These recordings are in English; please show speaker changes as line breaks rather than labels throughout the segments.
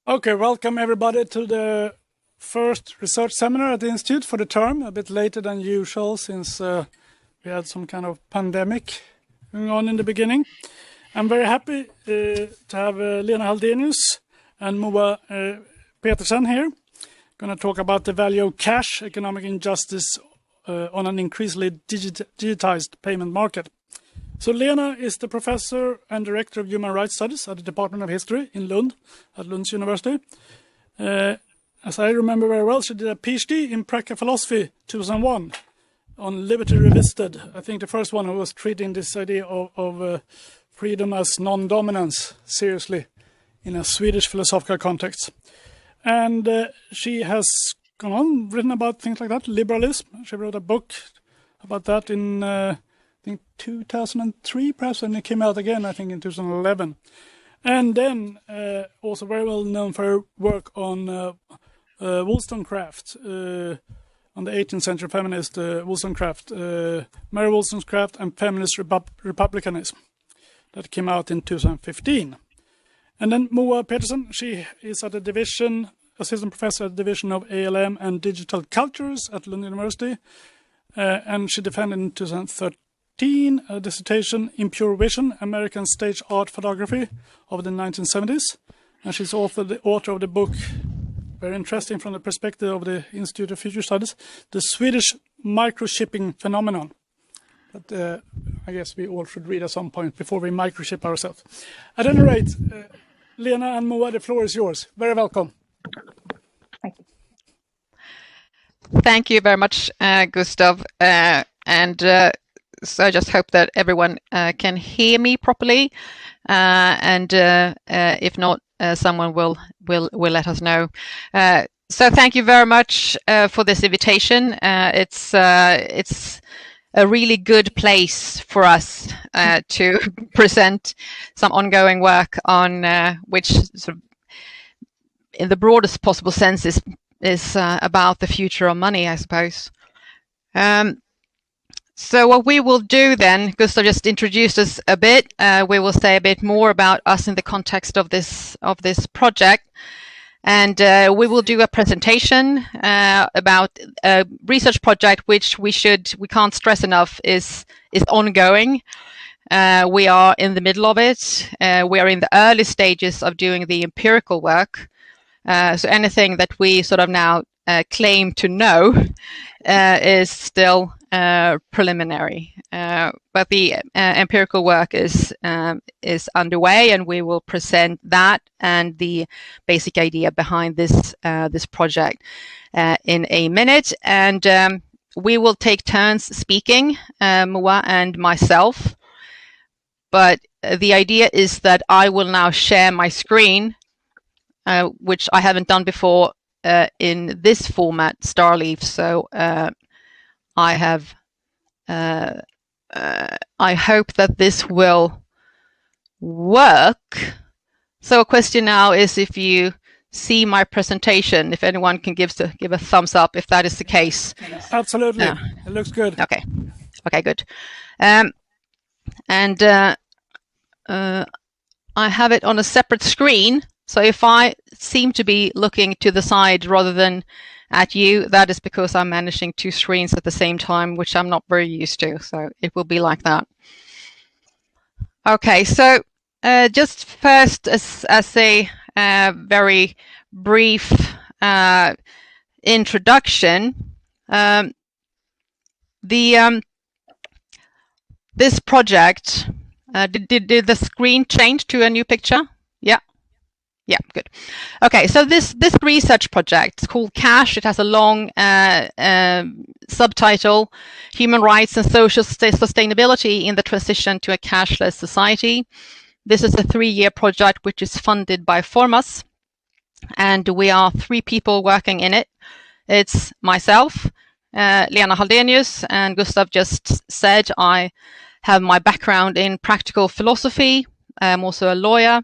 Okay, welcome everybody to the first research seminar at the Institute for the term, a bit later than usual since we had some kind of pandemic going on in the beginning. I'm very happy to have Lena Halldenius and Moa Petersen here. Going to talk about the value of cash, economic injustice on an increasingly digitized payment market. So Lena is the professor and director of human rights studies at the Department of History in Lund, at Lund University. As I remember very well, she did a PhD in practical philosophy 2001 on liberty revisited. I think the first one who was treating this idea of freedom as non-dominance seriously in a Swedish philosophical context. And she has gone on, written about things like that, liberalism. She wrote a book about that in I think 2003 perhaps, and it came out again I think in 2011. And then also very well known for her work on Wollstonecraft, on the 18th century feminist Wollstonecraft, Mary Wollstonecraft and feminist republicanism, that came out in 2015. And then Moa Petersen, she is at the division, assistant professor at the division of ALM and digital cultures at Lund University, and she defended in 2013 a dissertation in pure vision, American stage art photography of the 1970s. And she's also the author of the book, very interesting from the perspective of the Institute of Future Studies, the Swedish microchipping phenomenon. That I guess we all should read at some point before we microchip ourselves. At any rate, Lena and Moa, the floor is yours. Very welcome.
Thank you.
Thank you very much, Gustav. So I just hope that everyone can hear me properly, and if not, someone will let us know. So thank you very much for this invitation. It's a really good place for us to present some ongoing work on which sort of, in the broadest possible sense, is about the future of money, I suppose. So what we will do then, Gustav just introduced us a bit. We will say a bit more about us in the context of this project, and we will do a presentation about a research project which we can't stress enough is ongoing. We are in the middle of it. We are in the early stages of doing the empirical work. So anything that we sort of now claim to know is still preliminary, but the empirical work is underway, and we will present that and the basic idea behind this project in a minute. And we will take turns speaking, Moa and myself. But the idea is that I will now share my screen, which I haven't done before in this format, Starleaf. So I hope that this will work. So a question now is if you see my presentation, if anyone can give a thumbs up if that is the case.
Absolutely. It looks good.
Okay, good. And I have it on a separate screen. So if I seem to be looking to the side rather than at you, that is because I'm managing two screens at the same time, which I'm not very used to. So it will be like that. Okay, so just first as a very brief introduction, this project, did the screen change to a new picture? Yeah, good. Okay, so this research project is called CASH. It has a long subtitle, Human Rights and Social Sustainability in the Transition to a Cashless Society. This is a 3-year project which is funded by Formas, and we are 3 people working in it. It's myself, Lena Halldenius, and Gustav just said I have my background in practical philosophy. I'm also a lawyer.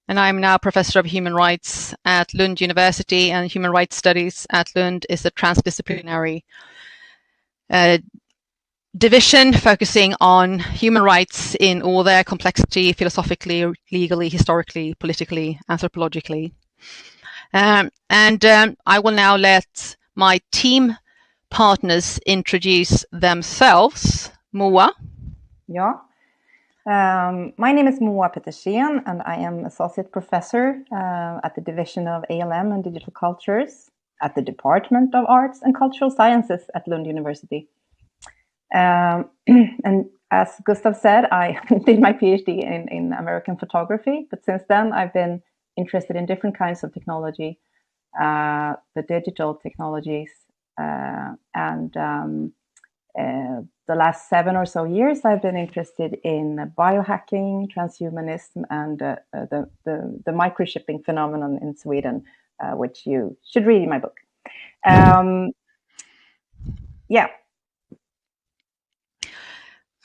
And I'm now Professor of Human Rights at Lund University, and Human Rights Studies at Lund is a transdisciplinary division focusing on human rights in all their complexity, philosophically, legally, historically, politically, anthropologically. I will now let my team partners introduce themselves. Moa?
Yeah. My name is Moa Petersén, and I am associate professor at the Division of ALM and Digital Cultures at the Department of Arts and Cultural Sciences at Lund University. And as Gustav said, I did my PhD in American photography, but since then I've been interested in different kinds of technology, the digital technologies, and the last 7 or so years I've been interested in biohacking, transhumanism, and the microchipping phenomenon in Sweden, which you should read in my book. Yeah.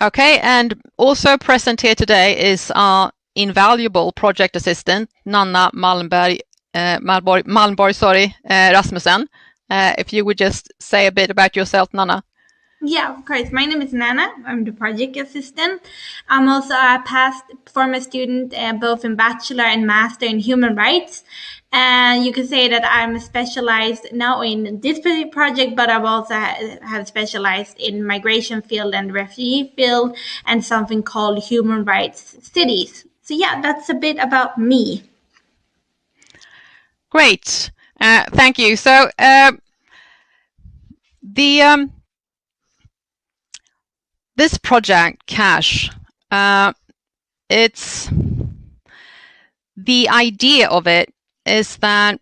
Okay, and also present here today is our invaluable project assistant, Nanna Malmborg Rasmussen. If you would just say a bit about yourself, Nanna.
Yeah, of course. My name is Nana. I'm the project assistant. I'm also a past former student, both in bachelor and master in human rights. And you can say that I'm specialized now in this project, but I've also have specialized in migration field and refugee field and something called human rights studies. So yeah, that's a bit about me.
Great. Thank you. So this project, Cash, it's the idea of it is that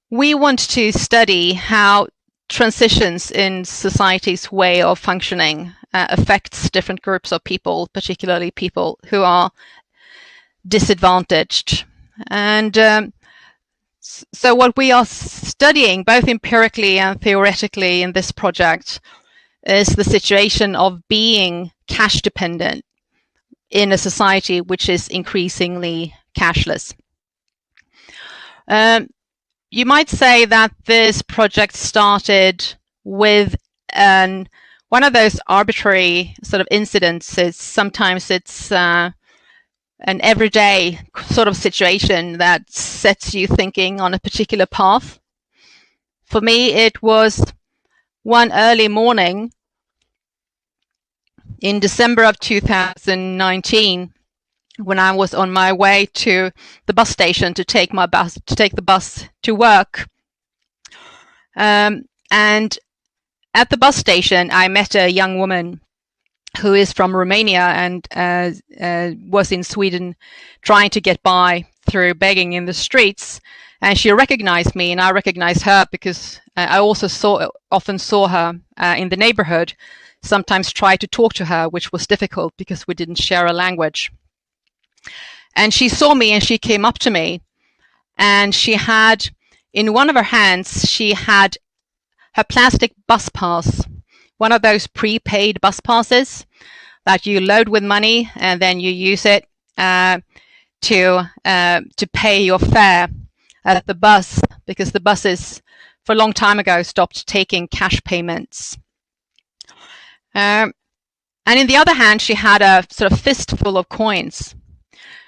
we want to study how transitions in society's way of functioning affects different groups of people, particularly people who are disadvantaged. And so what we are studying, both empirically and theoretically in this project, is the situation of being cash dependent in a society which is increasingly cashless. You might say that this project started with one of those arbitrary sort of incidences. Sometimes it's an everyday sort of situation that sets you thinking on a particular path. For me, it was one early morning in December of 2019 when I was on my way to the bus station to take the bus to work. And at the bus station, I met a young woman who is from Romania and was in Sweden trying to get by through begging in the streets. And she recognized me, and I recognized her because I also often saw her in the neighborhood, sometimes try to talk to her, which was difficult because we didn't share a language. And she saw me and she came up to me, and she had, in one of her hands, she had her plastic bus pass, one of those prepaid bus passes that you load with money and then you use it to pay your fare at the bus, because the buses for a long time ago stopped taking cash payments. And in the other hand, she had a sort of fistful of coins.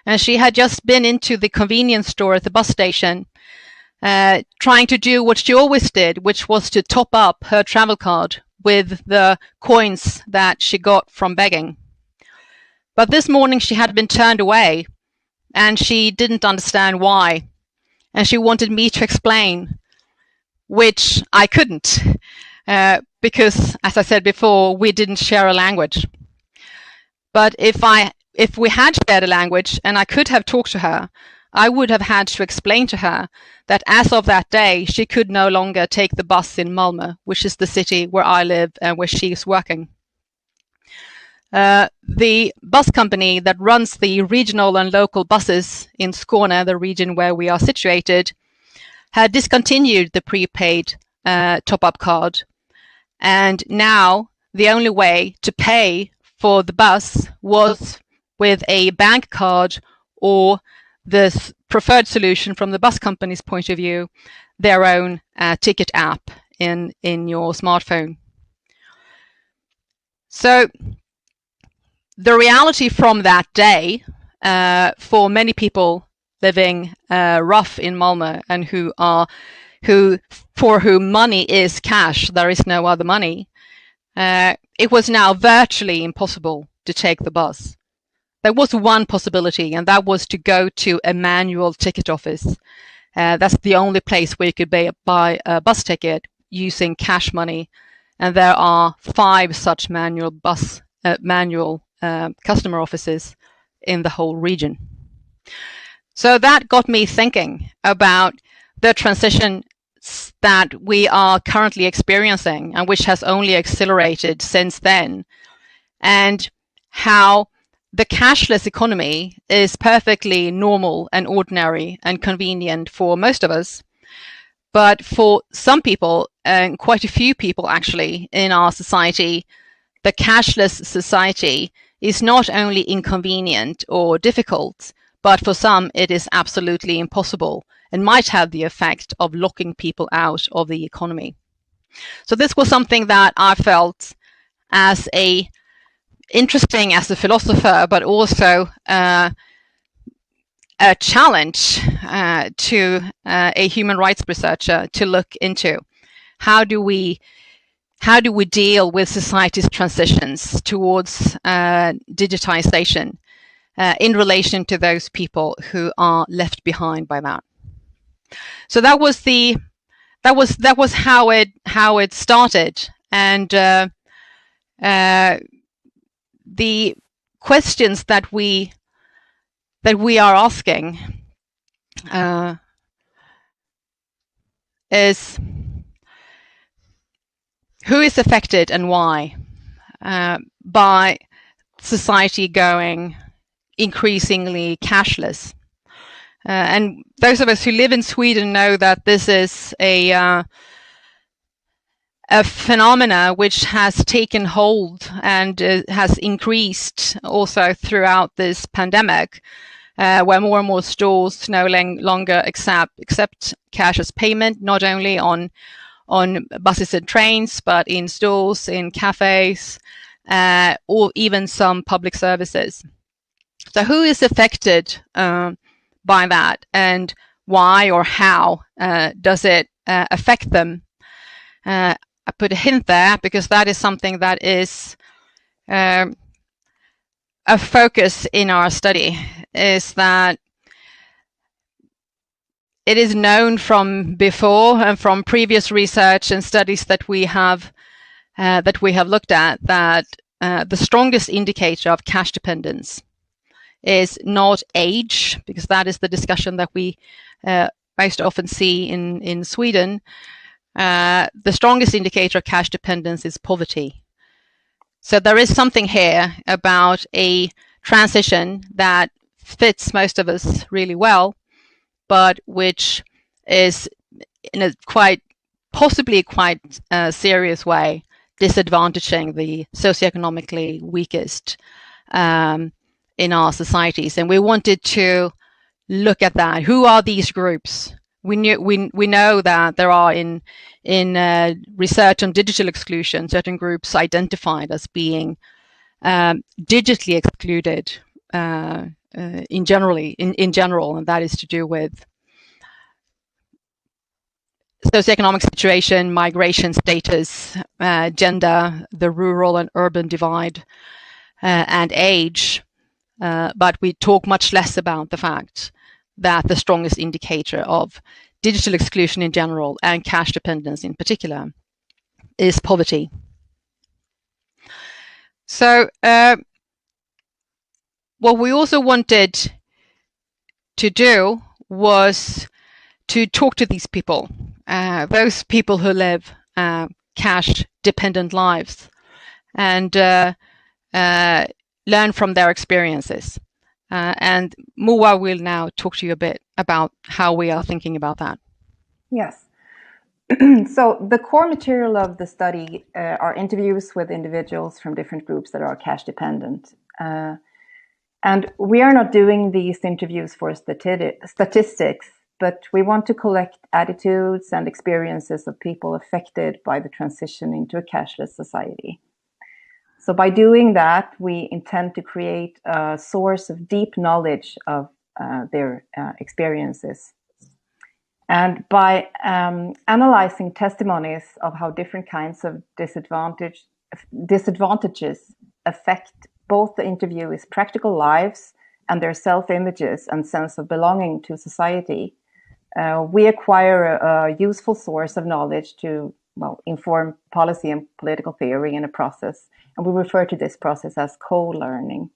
And she had just been into the convenience store at the bus station, trying to do what she always did, which was to top up her travel card with the coins that she got from begging. But this morning she had been turned away, and she didn't understand why. And she wanted me to explain, which I couldn't, because, as I said before, we didn't share a language. But if we had shared a language and I could have talked to her, I would have had to explain to her that as of that day, she could no longer take the bus in Malmö, which is the city where I live and where she is working. The bus company that runs the regional and local buses in Skåne, the region where we are situated, had discontinued the prepaid top-up card. And now the only way to pay for the bus was with a bank card, or the preferred solution from the bus company's point of view, their own ticket app in your smartphone. So the reality from that day for many people living rough in Malmö and for whom money is cash, there is no other money, it was now virtually impossible to take the bus. There was one possibility, and that was to go to a manual ticket office. That's the only place where you could buy a bus ticket using cash money, and there are 5 such manual customer offices in the whole region. So that got me thinking about the transition that we are currently experiencing and which has only accelerated since then, and how the cashless economy is perfectly normal and ordinary and convenient for most of us. But for some people, and quite a few people actually in our society, the cashless society is not only inconvenient or difficult, but for some it is absolutely impossible and might have the effect of locking people out of the economy. So this was something that I felt as interesting as a philosopher, but also a challenge to a human rights researcher to look into. How do we deal with society's transitions towards digitization in relation to those people who are left behind by that? So that was how it started, and the questions that we are asking is, who is affected and why by society going increasingly cashless? And those of us who live in Sweden know that this is a phenomena which has taken hold and has increased also throughout this pandemic, where more and more stores no longer accept cash as payment, not only on buses and trains, but in stores, in cafes, or even some public services. So who is affected by that, and why or how does it affect them? I put a hint there because that is something that is a focus in our study, is that it is known from before and from previous research and studies that we have looked at, that the strongest indicator of cash dependence is not age, because that is the discussion that we most often see in Sweden. The strongest indicator of cash dependence is poverty. So there is something here about a transition that fits most of us really well, but which is in a possibly quite serious way disadvantaging the socio-economically weakest in our societies. And we wanted to look at that. Who are these groups? We know that there are in research on digital exclusion certain groups identified as being digitally excluded in general, and that is to do with socioeconomic situation, migration status, gender, the rural and urban divide, and age. But we talk much less about the fact that the strongest indicator of digital exclusion in general and cash dependence in particular is poverty. So what we also wanted to do was to talk to these people, those people who live cash dependent lives, and learn from their experiences. And Moa will now talk to you a bit about how we are thinking about that.
Yes. So the core material of the study are interviews with individuals from different groups that are cash dependent. And we are not doing these interviews for statistics, but we want to collect attitudes and experiences of people affected by the transition into a cashless society. So by doing that, we intend to create a source of deep knowledge of their experiences. And by analyzing testimonies of how different kinds of disadvantages affect both the interviewees' practical lives and their self-images and sense of belonging to society, we acquire a useful source of knowledge to inform policy and political theory in a process. And we refer to this process as co-learning.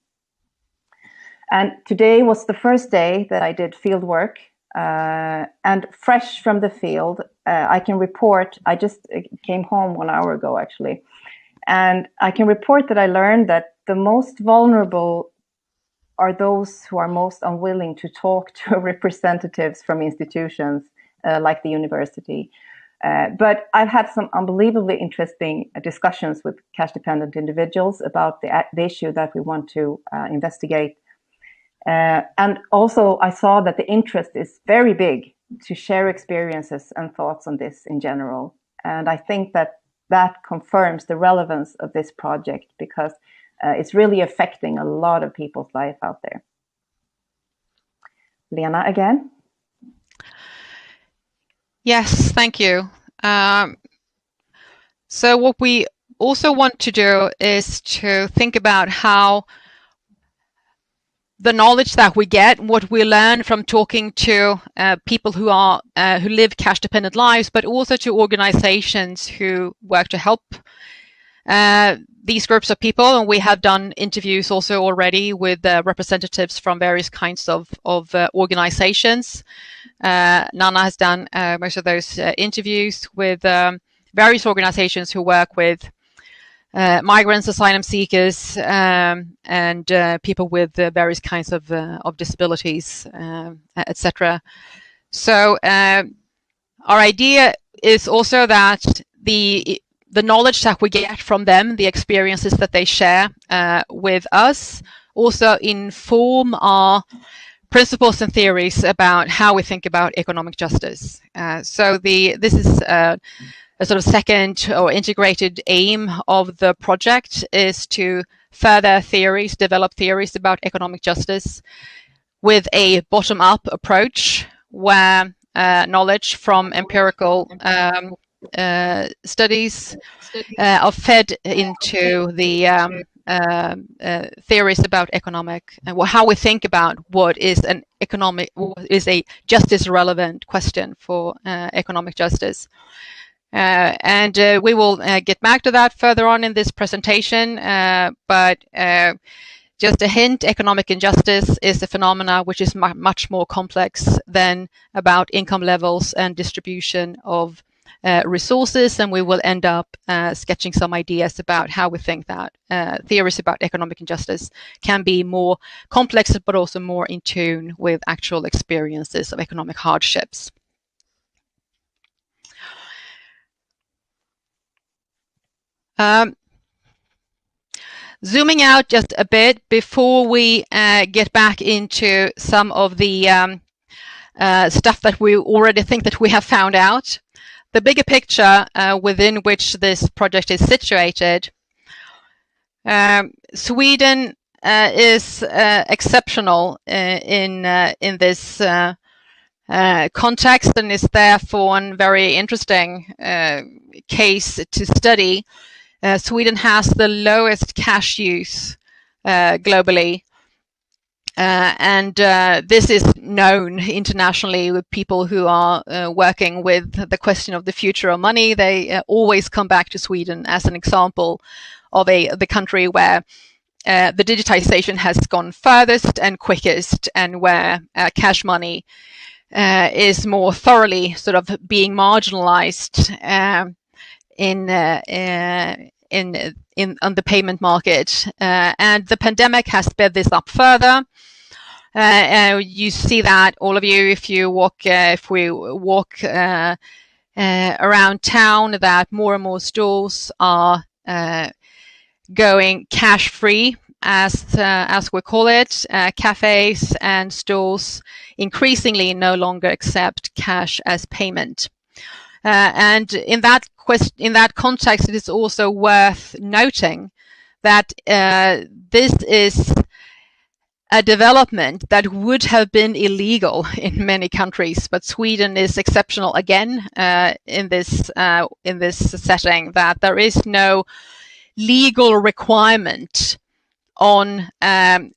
And today was the first day that I did field work. And fresh from the field, I can report, I just came home 1 hour ago actually, and I can report that I learned that the most vulnerable are those who are most unwilling to talk to representatives from institutions like the university. But I've had some unbelievably interesting discussions with cash-dependent individuals about the issue that we want to investigate. And also I saw that the interest is very big to share experiences and thoughts on this in general. And I think that confirms the relevance of this project, because it's really affecting a lot of people's life out there. Lena, again.
Yes, thank you. So what we also want to do is to think about how the knowledge that we get, what we learn from talking to people who live cash-dependent lives, but also to organizations who work to help these groups of people. And we have done interviews also already with representatives from various kinds of organizations. Nana has done most of those interviews with various organizations who work with migrants, asylum seekers, and people with various kinds of disabilities, etc. So our idea is also that the knowledge that we get from them, the experiences that they share with us, also inform our principles and theories about how we think about economic justice. So this is a sort of second or integrated aim of the project, is to further theories, develop theories about economic justice with a bottom-up approach, where knowledge from empirical studies are fed into the theories about economic, how we think about what is a justice relevant question for economic justice. And we will get back to that further on in this presentation, but just a hint, economic injustice is a phenomena which is much more complex than about income levels and distribution of resources, and we will end up sketching some ideas about how we think that theories about economic injustice can be more complex, but also more in tune with actual experiences of economic hardships. Zooming out just a bit before we get back into some of the stuff that we already think that we have found out. The bigger picture within which this project is situated, Sweden is exceptional in this context, and is therefore a very interesting case to study. Sweden has the lowest cash use globally, and this is known internationally with people who are working with the question of the future of money. They always come back to Sweden as an example of the country where the digitization has gone furthest and quickest, and where cash money is more thoroughly sort of being marginalized on the payment market, and the pandemic has sped this up further. You see that, all of you, if we walk around town, that more and more stores are going cash free, as we call it. Cafes and stores increasingly no longer accept cash as payment. And in that context, it is also worth noting that this is a development that would have been illegal in many countries, but Sweden is exceptional again in this setting, that there is no legal requirement on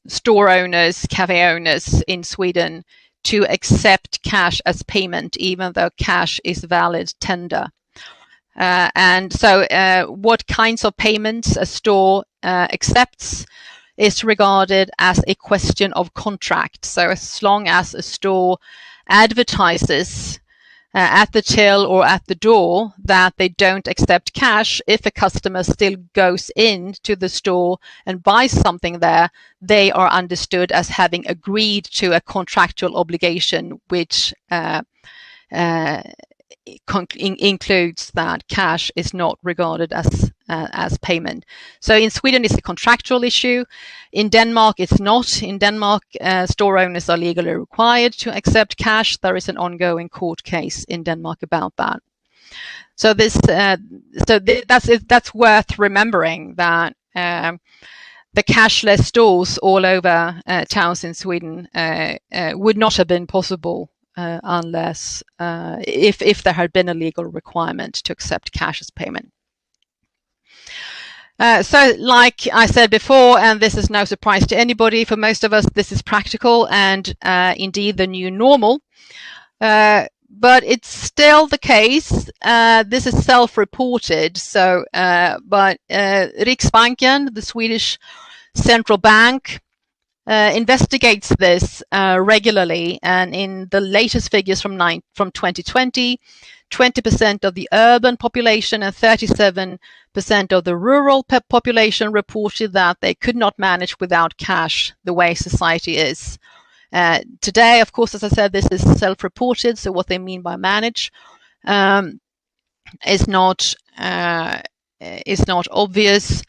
store owners, cafe owners in Sweden to accept cash as payment, even though cash is valid tender. And so what kinds of payments a store accepts is regarded as a question of contract. So as long as a store advertises at the till or at the door that they don't accept cash, if a customer still goes into the store and buys something there, they are understood as having agreed to a contractual obligation, which includes that cash is not regarded as payment. So in Sweden, it's a contractual issue. In Denmark, it's not. In Denmark, store owners are legally required to accept cash. There is an ongoing court case in Denmark about that. So that's worth remembering, that the cashless stores all over towns in Sweden would not have been possible unless if there had been a legal requirement to accept cash as payment. So like I said before, and this is no surprise to anybody, for most of us this is practical and indeed the new normal, but it's still the case. This is self-reported, so but Riksbanken, the Swedish central bank, investigates this regularly, and in the latest figures from 2020, 20% of the urban population and 37% of the rural population reported that they could not manage without cash the way society is. Today, of course, as I said, this is self-reported, so what they mean by manage is not obvious,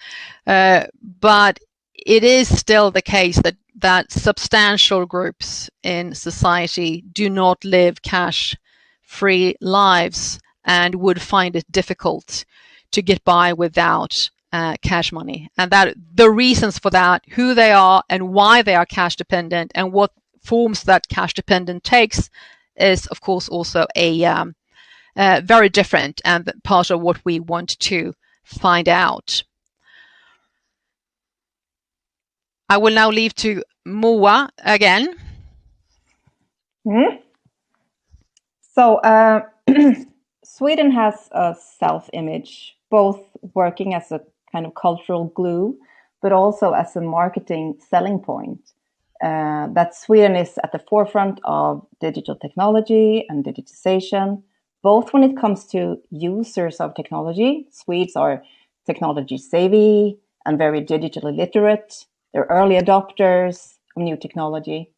but it is still the case that substantial groups in society do not live cash-free lives and would find it difficult to get by without cash money. And that the reasons for that, who they are and why they are cash dependent and what forms that cash dependent takes, is of course also a very different and part of what we want to find out. I will now leave to Moa again.
So Sweden has a self-image, both working as a kind of cultural glue, but also as a marketing selling point. That Sweden is at the forefront of digital technology and digitization, both when it comes to users of technology. Swedes are technology savvy and very digitally literate. They're early adopters of new technology.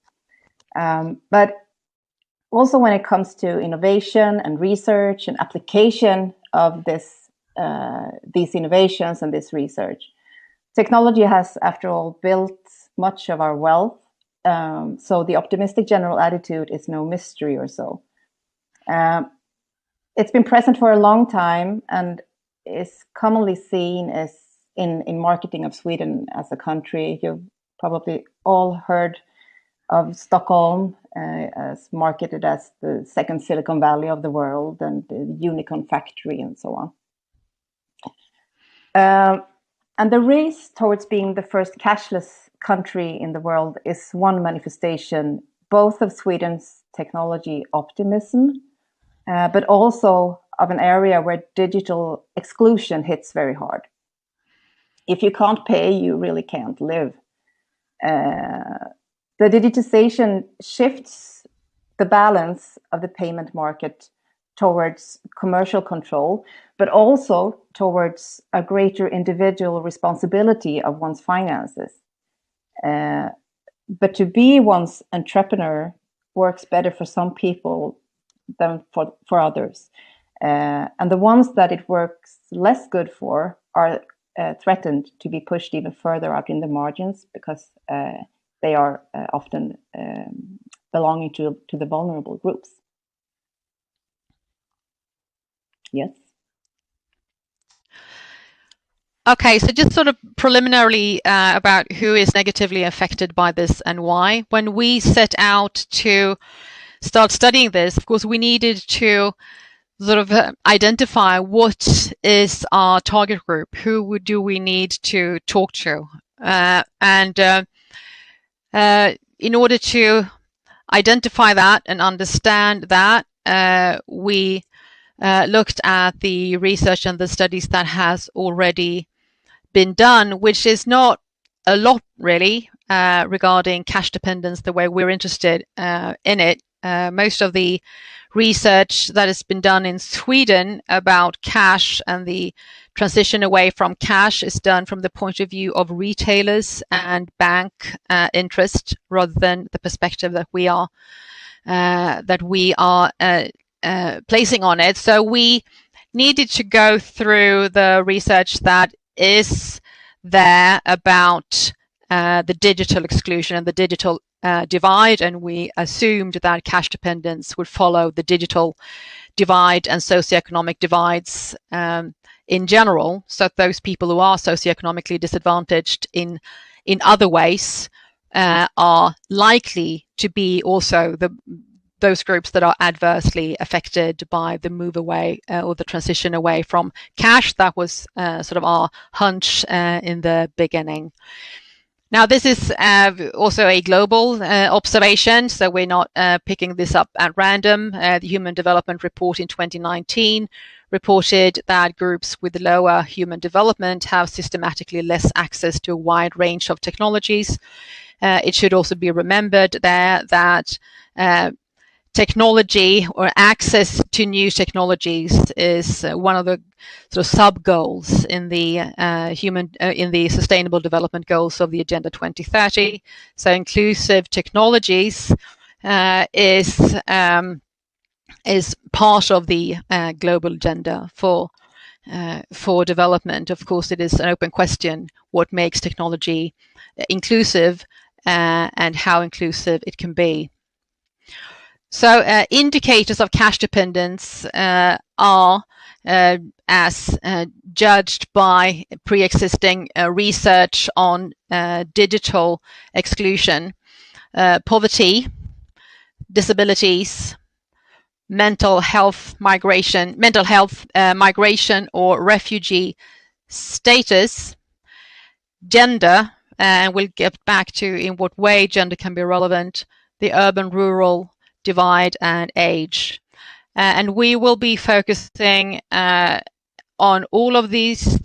But also when it comes to innovation and research and application of these innovations and this research, technology has, after all, built much of our wealth. So the optimistic general attitude is no mystery or so. It's been present for a long time and is commonly seen as in marketing of Sweden as a country. You've probably all heard of Stockholm as marketed as the second Silicon Valley of the world and the unicorn factory and so on. And the race towards being the first cashless country in the world is one manifestation both of Sweden's technology optimism, but also of an area where digital exclusion hits very hard. If you can't pay, you really can't live. The digitization shifts the balance of the payment market towards commercial control, but also towards a greater individual responsibility of one's finances. But to be one's entrepreneur works better for some people than for others. And the ones that it works less good for are threatened to be pushed even further out in the margins because they are often belonging to the vulnerable groups. Yes.
Okay, so just sort of preliminarily about who is negatively affected by this and why. When we set out to start studying this, of course, we needed to sort of identify what is our target group, who do we need to talk to, and in order to identify that and understand that, we looked at the research and the studies that has already been done, which is not a lot really regarding cash dependence the way we're interested in it. Most of the research that has been done in Sweden about cash and the transition away from cash is done from the point of view of retailers and bank interest, rather than the perspective that we are placing on it. So we needed to go through the research that is there about the digital exclusion and the digital divide, and we assumed that cash dependence would follow the digital divide and socioeconomic divides in general. So those people who are socioeconomically disadvantaged in other ways are likely to be also those groups that are adversely affected by the move away or the transition away from cash. That was sort of our hunch in the beginning. Now, this is also a global observation, so we're not picking this up at random. The Human Development Report in 2019 reported that groups with lower human development have systematically less access to a wide range of technologies. It should also be remembered there that technology or access to new technologies is one of the sort of sub goals in the in the Sustainable Development Goals of the Agenda 2030. So inclusive technologies is part of the global agenda for development. Of course, it is an open question what makes technology inclusive and how inclusive it can be. So indicators of cash dependence are, as judged by pre-existing research on digital exclusion, poverty, disabilities, mental health, migration or refugee status, gender, and we'll get back to in what way gender can be relevant, the urban-rural divide, and age. And we will be focusing on all of these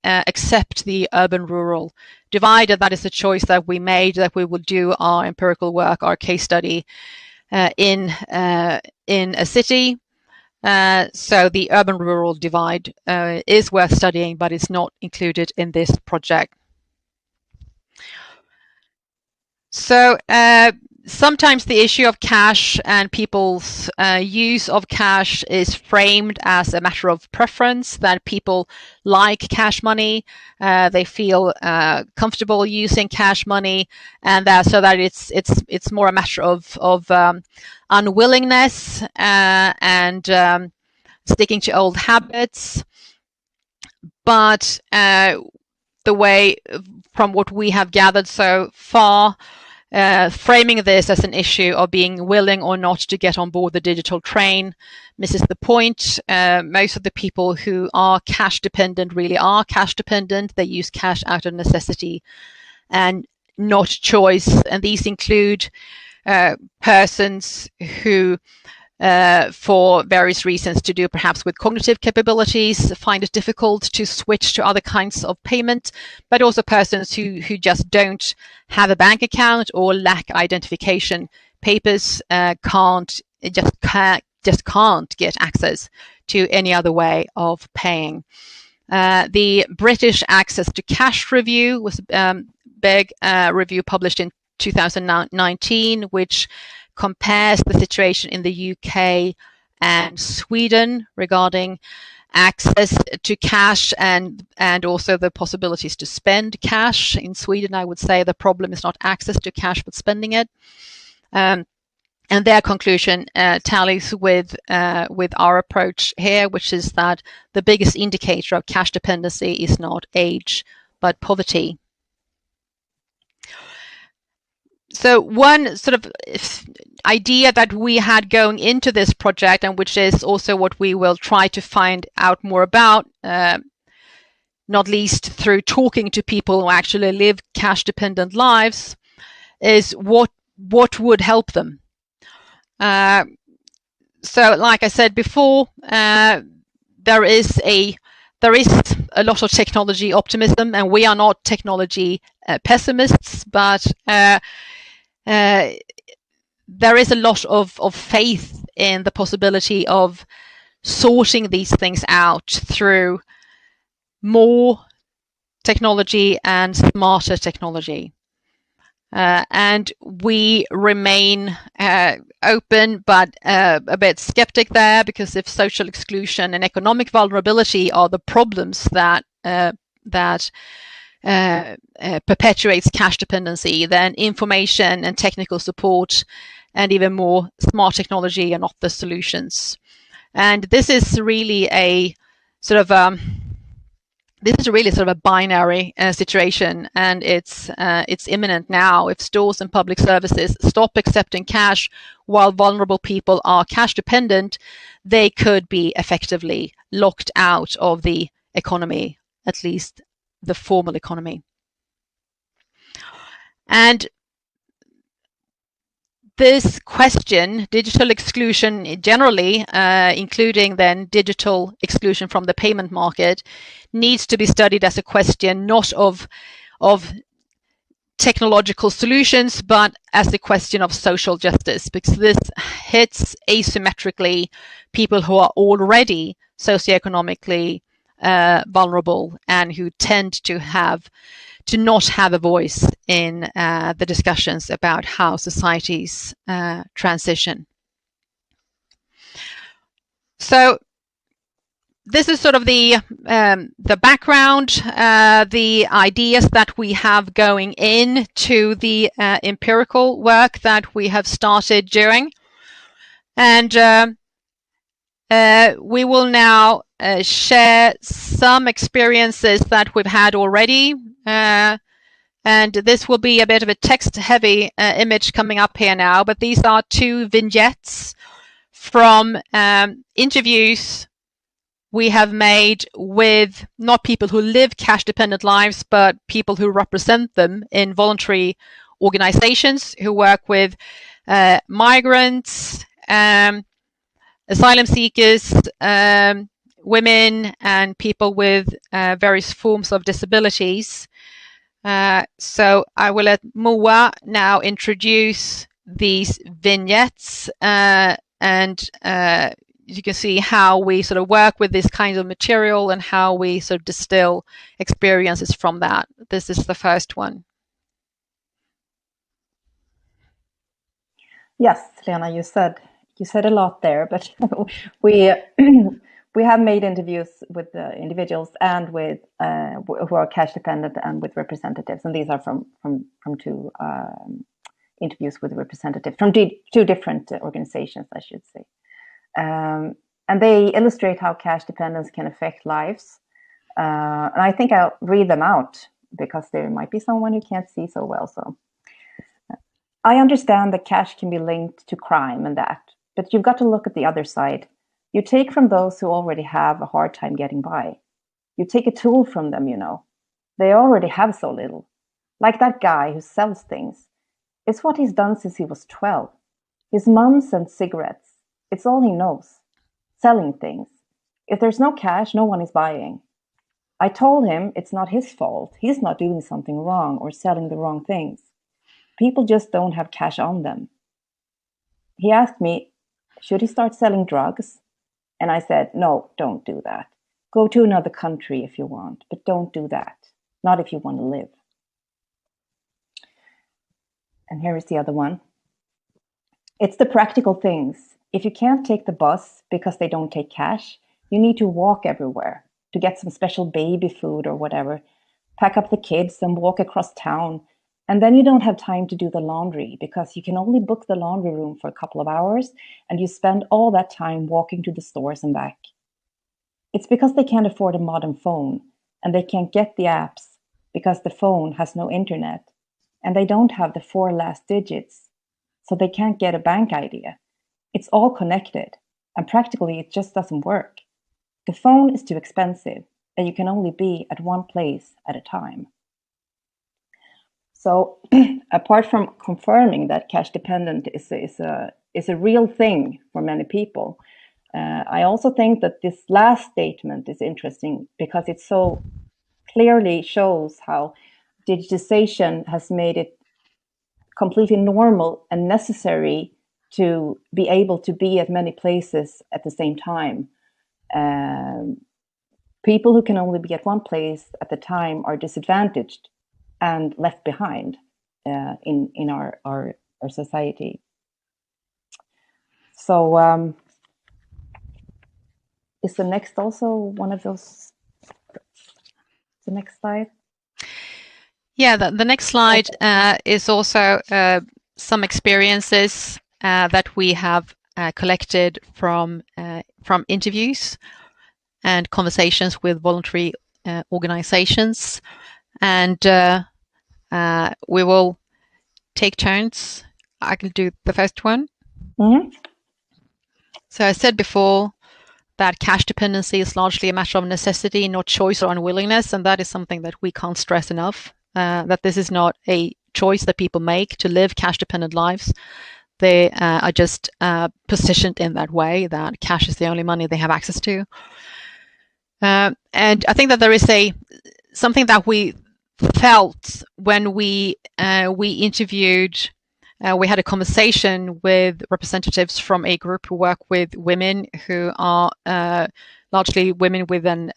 except the urban-rural divide. And that is a choice that we made, that we will do our empirical work, our case study in a city. So the urban-rural divide is worth studying, but it's not included in this project. So sometimes the issue of cash and people's use of cash is framed as a matter of preference, that people like cash money, they feel comfortable using cash money, and so that it's more a matter of unwillingness and sticking to old habits. But the way, from what we have gathered so far, framing this as an issue of being willing or not to get on board the digital train misses the point. Most of the people who are cash dependent really are cash dependent. They use cash out of necessity and not choice. And these include persons who, for various reasons to do perhaps with cognitive capabilities, find it difficult to switch to other kinds of payment, but also persons who just don't have a bank account or lack identification papers, just can't get access to any other way of paying. The British Access to Cash Review was a big review published in 2019, which compares the situation in the UK and Sweden regarding access to cash and also the possibilities to spend cash. In Sweden, I would say the problem is not access to cash, but spending it. And their conclusion tallies with our approach here, which is that the biggest indicator of cash dependency is not age, but poverty. So one sort of idea that we had going into this project, and which is also what we will try to find out more about, not least through talking to people who actually live cash-dependent lives, is what would help them. So, like I said before, there is a lot of technology optimism, and we are not technology pessimists, but there is a lot of faith in the possibility of sorting these things out through more technology and smarter technology. And we remain open, but a bit skeptic there, because if social exclusion and economic vulnerability are the problems that perpetuates cash dependency, then information and technical support and even more smart technology are not the solutions. And this is really a sort of a binary situation, and it's imminent now. If stores and public services stop accepting cash while vulnerable people are cash dependent, they could be effectively locked out of the economy, at least the formal economy. And this question, digital exclusion generally, including then digital exclusion from the payment market, needs to be studied as a question not of technological solutions, but as a question of social justice, because this hits asymmetrically people who are already socioeconomically vulnerable and who tend to not have a voice in the discussions about how societies transition. So this is sort of the background, the ideas that we have going into the empirical work that we have started doing. And we will now share some experiences that we've had already. And this will be a bit of a text-heavy image coming up here now, but these are 2 vignettes from interviews we have made with not people who live cash-dependent lives, but people who represent them in voluntary organizations who work with migrants, asylum seekers, women, and people with various forms of disabilities. So I will let Moa now introduce these vignettes, and you can see how we sort of work with this kind of material and how we sort of distill experiences from that. This is the first one.
Yes, Lena, you said a lot there, but we have made interviews with individuals and with who are cash dependent and with representatives, and these are from 2 interviews with representatives from 2 different organizations, I should say. And they illustrate how cash dependence can affect lives. And I think I'll read them out because there might be someone who can't see so well. So I understand that cash can be linked to crime and that, but you've got to look at the other side. You take from those who already have a hard time getting by. You take a tool from them, you know. They already have so little. Like that guy who sells things. It's what he's done since he was 12. His mom sends cigarettes. It's all he knows. Selling things. If there's no cash, no one is buying. I told him it's not his fault. He's not doing something wrong or selling the wrong things. People just don't have cash on them. He asked me, should he start selling drugs? And I said, no, don't do that. Go to another country if you want, but don't do that. Not if you want to live. And here is the other one. It's the practical things. If you can't take the bus because they don't take cash, you need to walk everywhere to get some special baby food or whatever. Pack up the kids and walk across town And then you don't have time to do the laundry because you can only book the laundry room for a couple of hours, and you spend all that time walking to the stores and back. It's because they can't afford a modern phone, and they can't get the apps because the phone has no internet, and they don't have the 4 last digits, so they can't get a bank idea. It's all connected, and practically it just doesn't work. The phone is too expensive, and you can only be at one place at a time. So apart from confirming that cash dependent is a real thing for many people, I also think that this last statement is interesting because it so clearly shows how digitization has made it completely normal and necessary to be able to be at many places at the same time. People who can only be at one place at the time are disadvantaged and left behind in our society. So is the next also one of those? The next slide?
Yeah, the next slide is also some experiences that we have collected from interviews and conversations with voluntary organizations. And we will take turns. I can do the first one.
Mm-hmm.
So I said before that cash dependency is largely a matter of necessity, not choice or unwillingness. And that is something that we can't stress enough, that this is not a choice that people make to live cash dependent lives. They are just positioned in that way, that cash is the only money they have access to. And I think that there is something that we felt when we interviewed. We had a conversation with representatives from a group who work with women who are largely women with who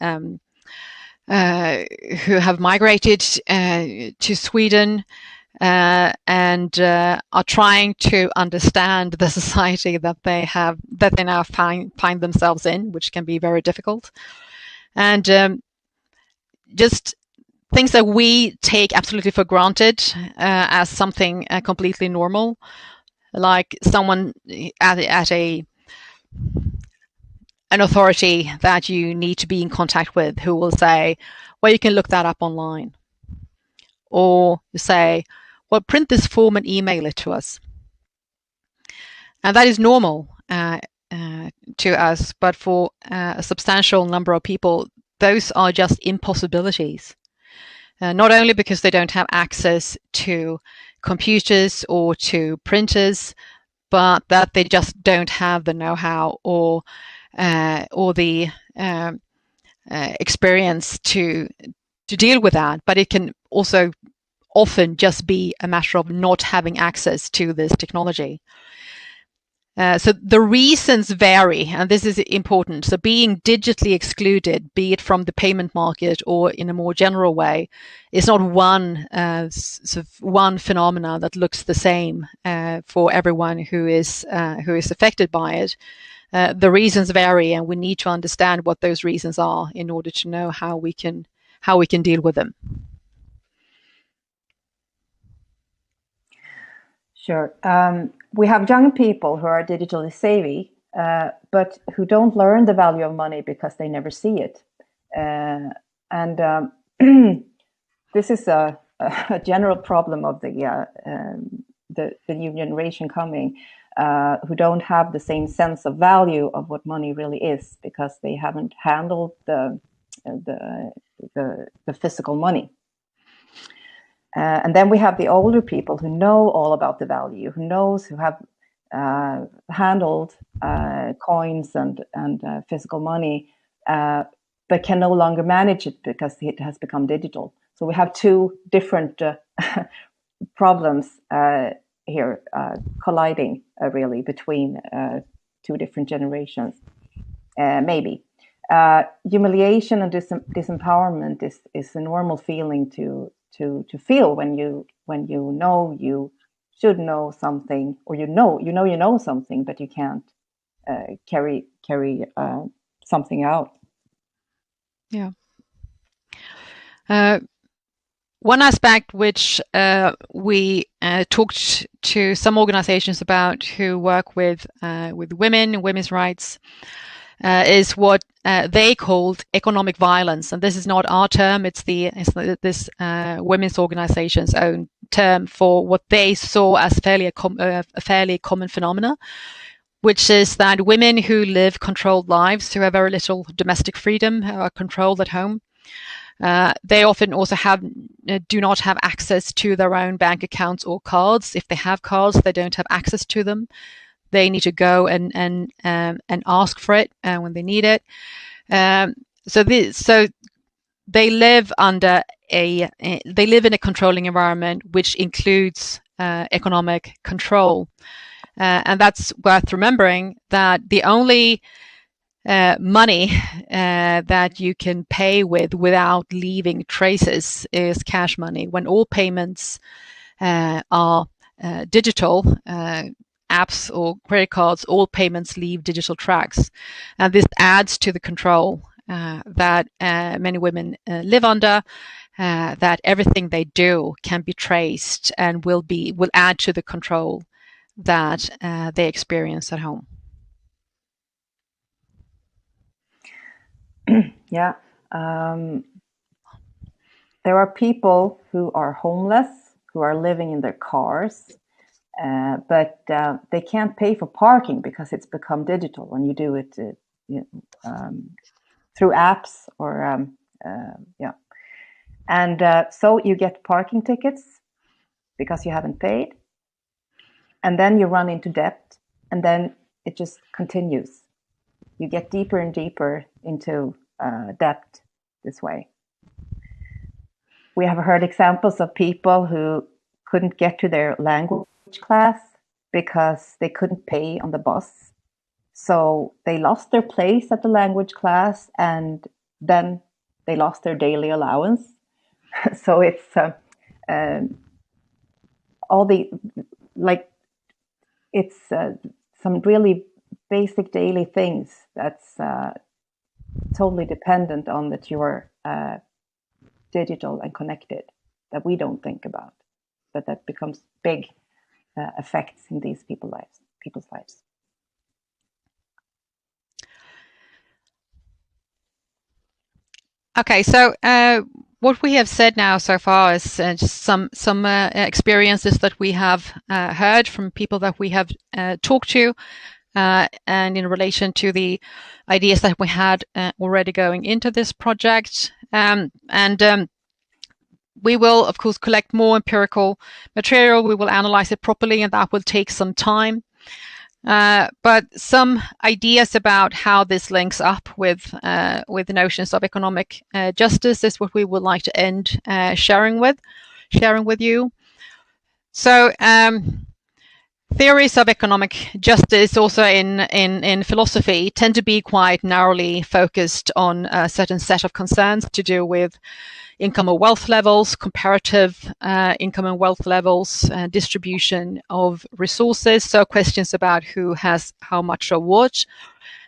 have migrated to Sweden and are trying to understand the society that they now find themselves in, which can be very difficult, and just things that we take absolutely for granted as something completely normal, like someone at an authority that you need to be in contact with who will say, well, you can look that up online. Or you say, well, print this form and email it to us. And that is normal to us, but for a substantial number of people, those are just impossibilities. Not only because they don't have access to computers or to printers, but that they just don't have the know-how or the experience to deal with that. But it can also often just be a matter of not having access to this technology. So the reasons vary, and this is important. So being digitally excluded, be it from the payment market or in a more general way, is not one phenomena that looks the same for everyone who is affected by it. The reasons vary, and we need to understand what those reasons are in order to know how we can deal with them.
Sure. We have young people who are digitally savvy, but who don't learn the value of money because they never see it. This is a general problem of the new generation coming, who don't have the same sense of value of what money really is because they haven't handled the physical money. And then we have the older people who know all about the value, who have handled coins and physical money, but can no longer manage it because it has become digital. So we have two different problems here colliding really between two different generations, maybe. Humiliation and disempowerment is a normal feeling to feel when you know you should know something, or you know something, but you can't carry something out.
Yeah. One aspect which we talked to some organizations about who work with women and women's rights is what they called economic violence, and this is not our term; it's this women's organization's own term for what they saw as a fairly common phenomena, which is that women who live controlled lives, who have very little domestic freedom, who are controlled at home. They often also do not have access to their own bank accounts or cards. If they have cards, they don't have access to them. They need to go and ask for it when they need it. So they live in a controlling environment, which includes economic control, and that's worth remembering. That the only money that you can pay without leaving traces is cash money. When all payments are digital, apps or credit cards, all payments leave digital tracks, and this adds to the control that many women live under. That everything they do can be traced and will add to the control that they experience at home.
Yeah. There are people who are homeless, who are living in their cars, but they can't pay for parking because it's become digital when you do it through apps or yeah. And so you get parking tickets because you haven't paid, and then you run into debt, and then it just continues. You get deeper and deeper into debt this way. We have heard examples of people who couldn't get to their language class because they couldn't pay on the bus. So they lost their place at the language class, and then they lost their daily allowance. So it's all the, like, it's some really basic daily things that's totally dependent on that you are digital and connected, that we don't think about, but that becomes big effects in these people's lives.
Okay, so what we have said now so far is just some experiences that we have heard from people that we have talked to, and in relation to the ideas that we had already going into this project. We will, of course, collect more empirical material. We will analyze it properly, and that will take some time. But some ideas about how this links up with the notions of economic justice is what we would like to end sharing with you. So theories of economic justice, also in philosophy, tend to be quite narrowly focused on a certain set of concerns to do with income and wealth levels, comparative income and wealth levels, distribution of resources, so questions about who has how much of what.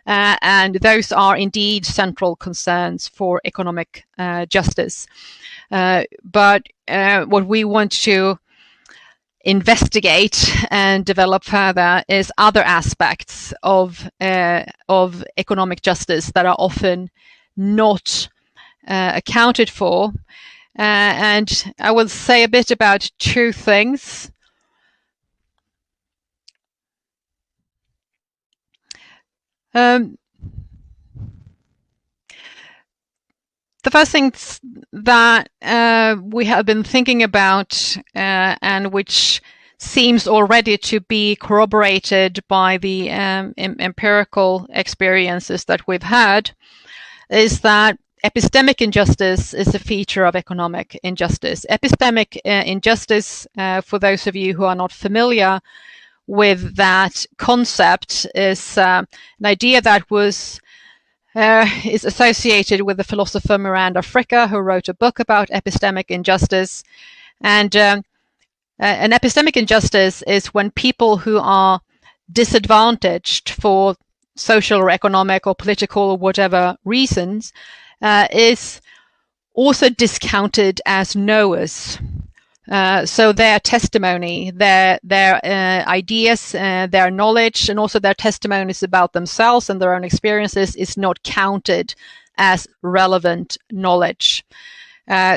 And those are indeed central concerns for economic justice. But what we want to investigate and develop further is other aspects of economic justice that are often not accounted for, and I will say a bit about two things. The first thing that we have been thinking about, and which seems already to be corroborated by the empirical experiences that we've had, is that epistemic injustice is a feature of economic injustice. Epistemic injustice, for those of you who are not familiar with that concept, is an idea that is associated with the philosopher Miranda Fricker, who wrote a book about epistemic injustice. And an epistemic injustice is when people who are disadvantaged for social or economic or political or whatever reasons is also discounted as knowers. So their testimony, their ideas, their knowledge, and also their testimonies about themselves and their own experiences is not counted as relevant knowledge.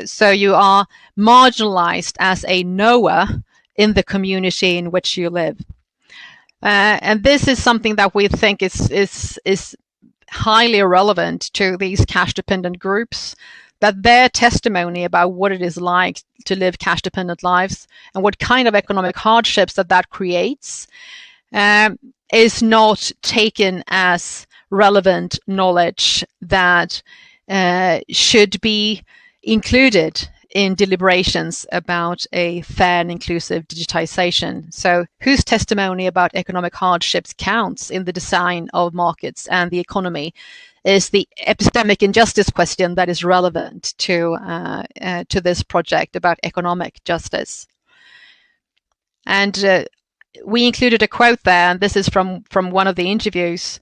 So you are marginalized as a knower in the community in which you live. And this is something that we think is highly relevant to these cash-dependent groups, that their testimony about what it is like to live cash-dependent lives and what kind of economic hardships that creates is not taken as relevant knowledge that should be included in deliberations about a fair and inclusive digitization. So whose testimony about economic hardships counts in the design of markets and the economy is the epistemic injustice question that is relevant to this project about economic justice. And we included a quote there, and this is from one of the interviews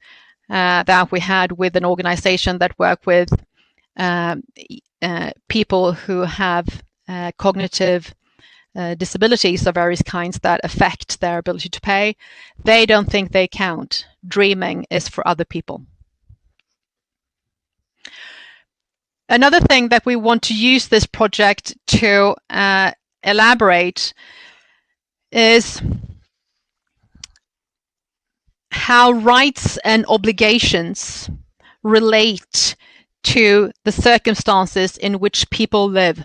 that we had with an organization that work with people who have cognitive disabilities of various kinds that affect their ability to pay. They don't think they count. Dreaming is for other people. Another thing that we want to use this project to elaborate is how rights and obligations relate to the circumstances in which people live.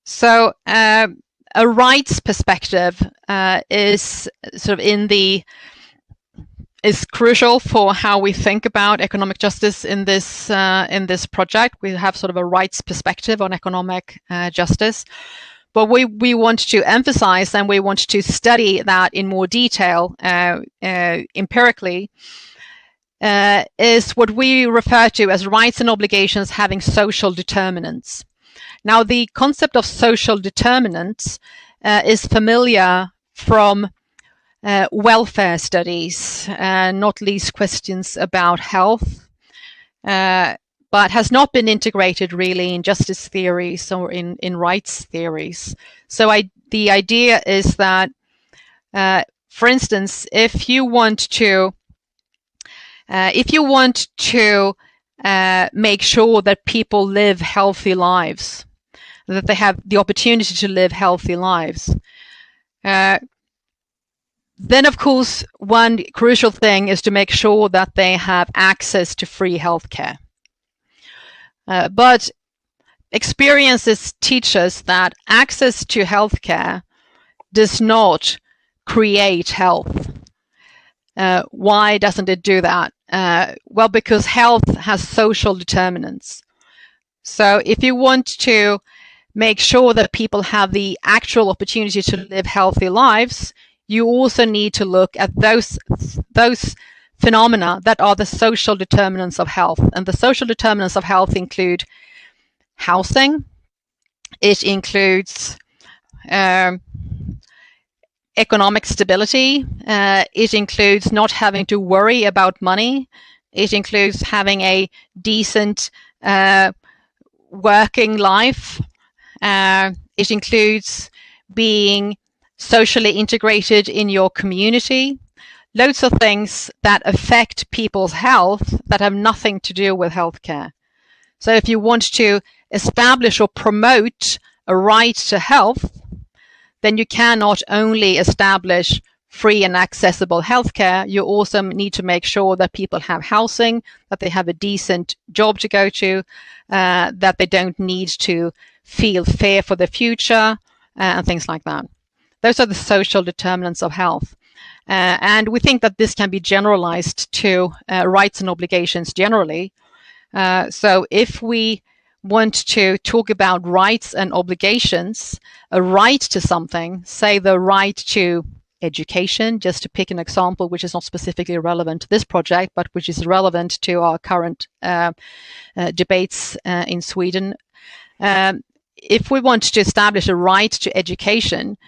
So a rights perspective is sort of is crucial for how we think about economic justice in this project. We have sort of a rights perspective on economic justice, but we want to emphasize and we want to study that in more detail empirically. Is what we refer to as rights and obligations having social determinants. Now, the concept of social determinants is familiar from welfare studies, not least questions about health, but has not been integrated really in justice theories or in rights theories. So the idea is that, for instance, if you want to make sure that people live healthy lives, that they have the opportunity to live healthy lives, then of course one crucial thing is to make sure that they have access to free healthcare. But experiences teach us that access to healthcare does not create health. Why doesn't it do that? Well, because health has social determinants. So if you want to make sure that people have the actual opportunity to live healthy lives, you also need to look at those phenomena that are the social determinants of health. And the social determinants of health include housing. It includes economic stability. It includes not having to worry about money. It includes having a decent working life. It includes being socially integrated in your community. Loads of things that affect people's health that have nothing to do with healthcare. So if you want to establish or promote a right to health, then you cannot only establish free and accessible healthcare, you also need to make sure that people have housing, that they have a decent job to go to, that they don't need to feel fear for the future, and things like that. Those are the social determinants of health. And we think that this can be generalized to rights and obligations generally. So if we want to talk about rights and obligations, a right to something, say the right to education, just to pick an example which is not specifically relevant to this project, but which is relevant to our current debates in Sweden. If we want to establish a right to education,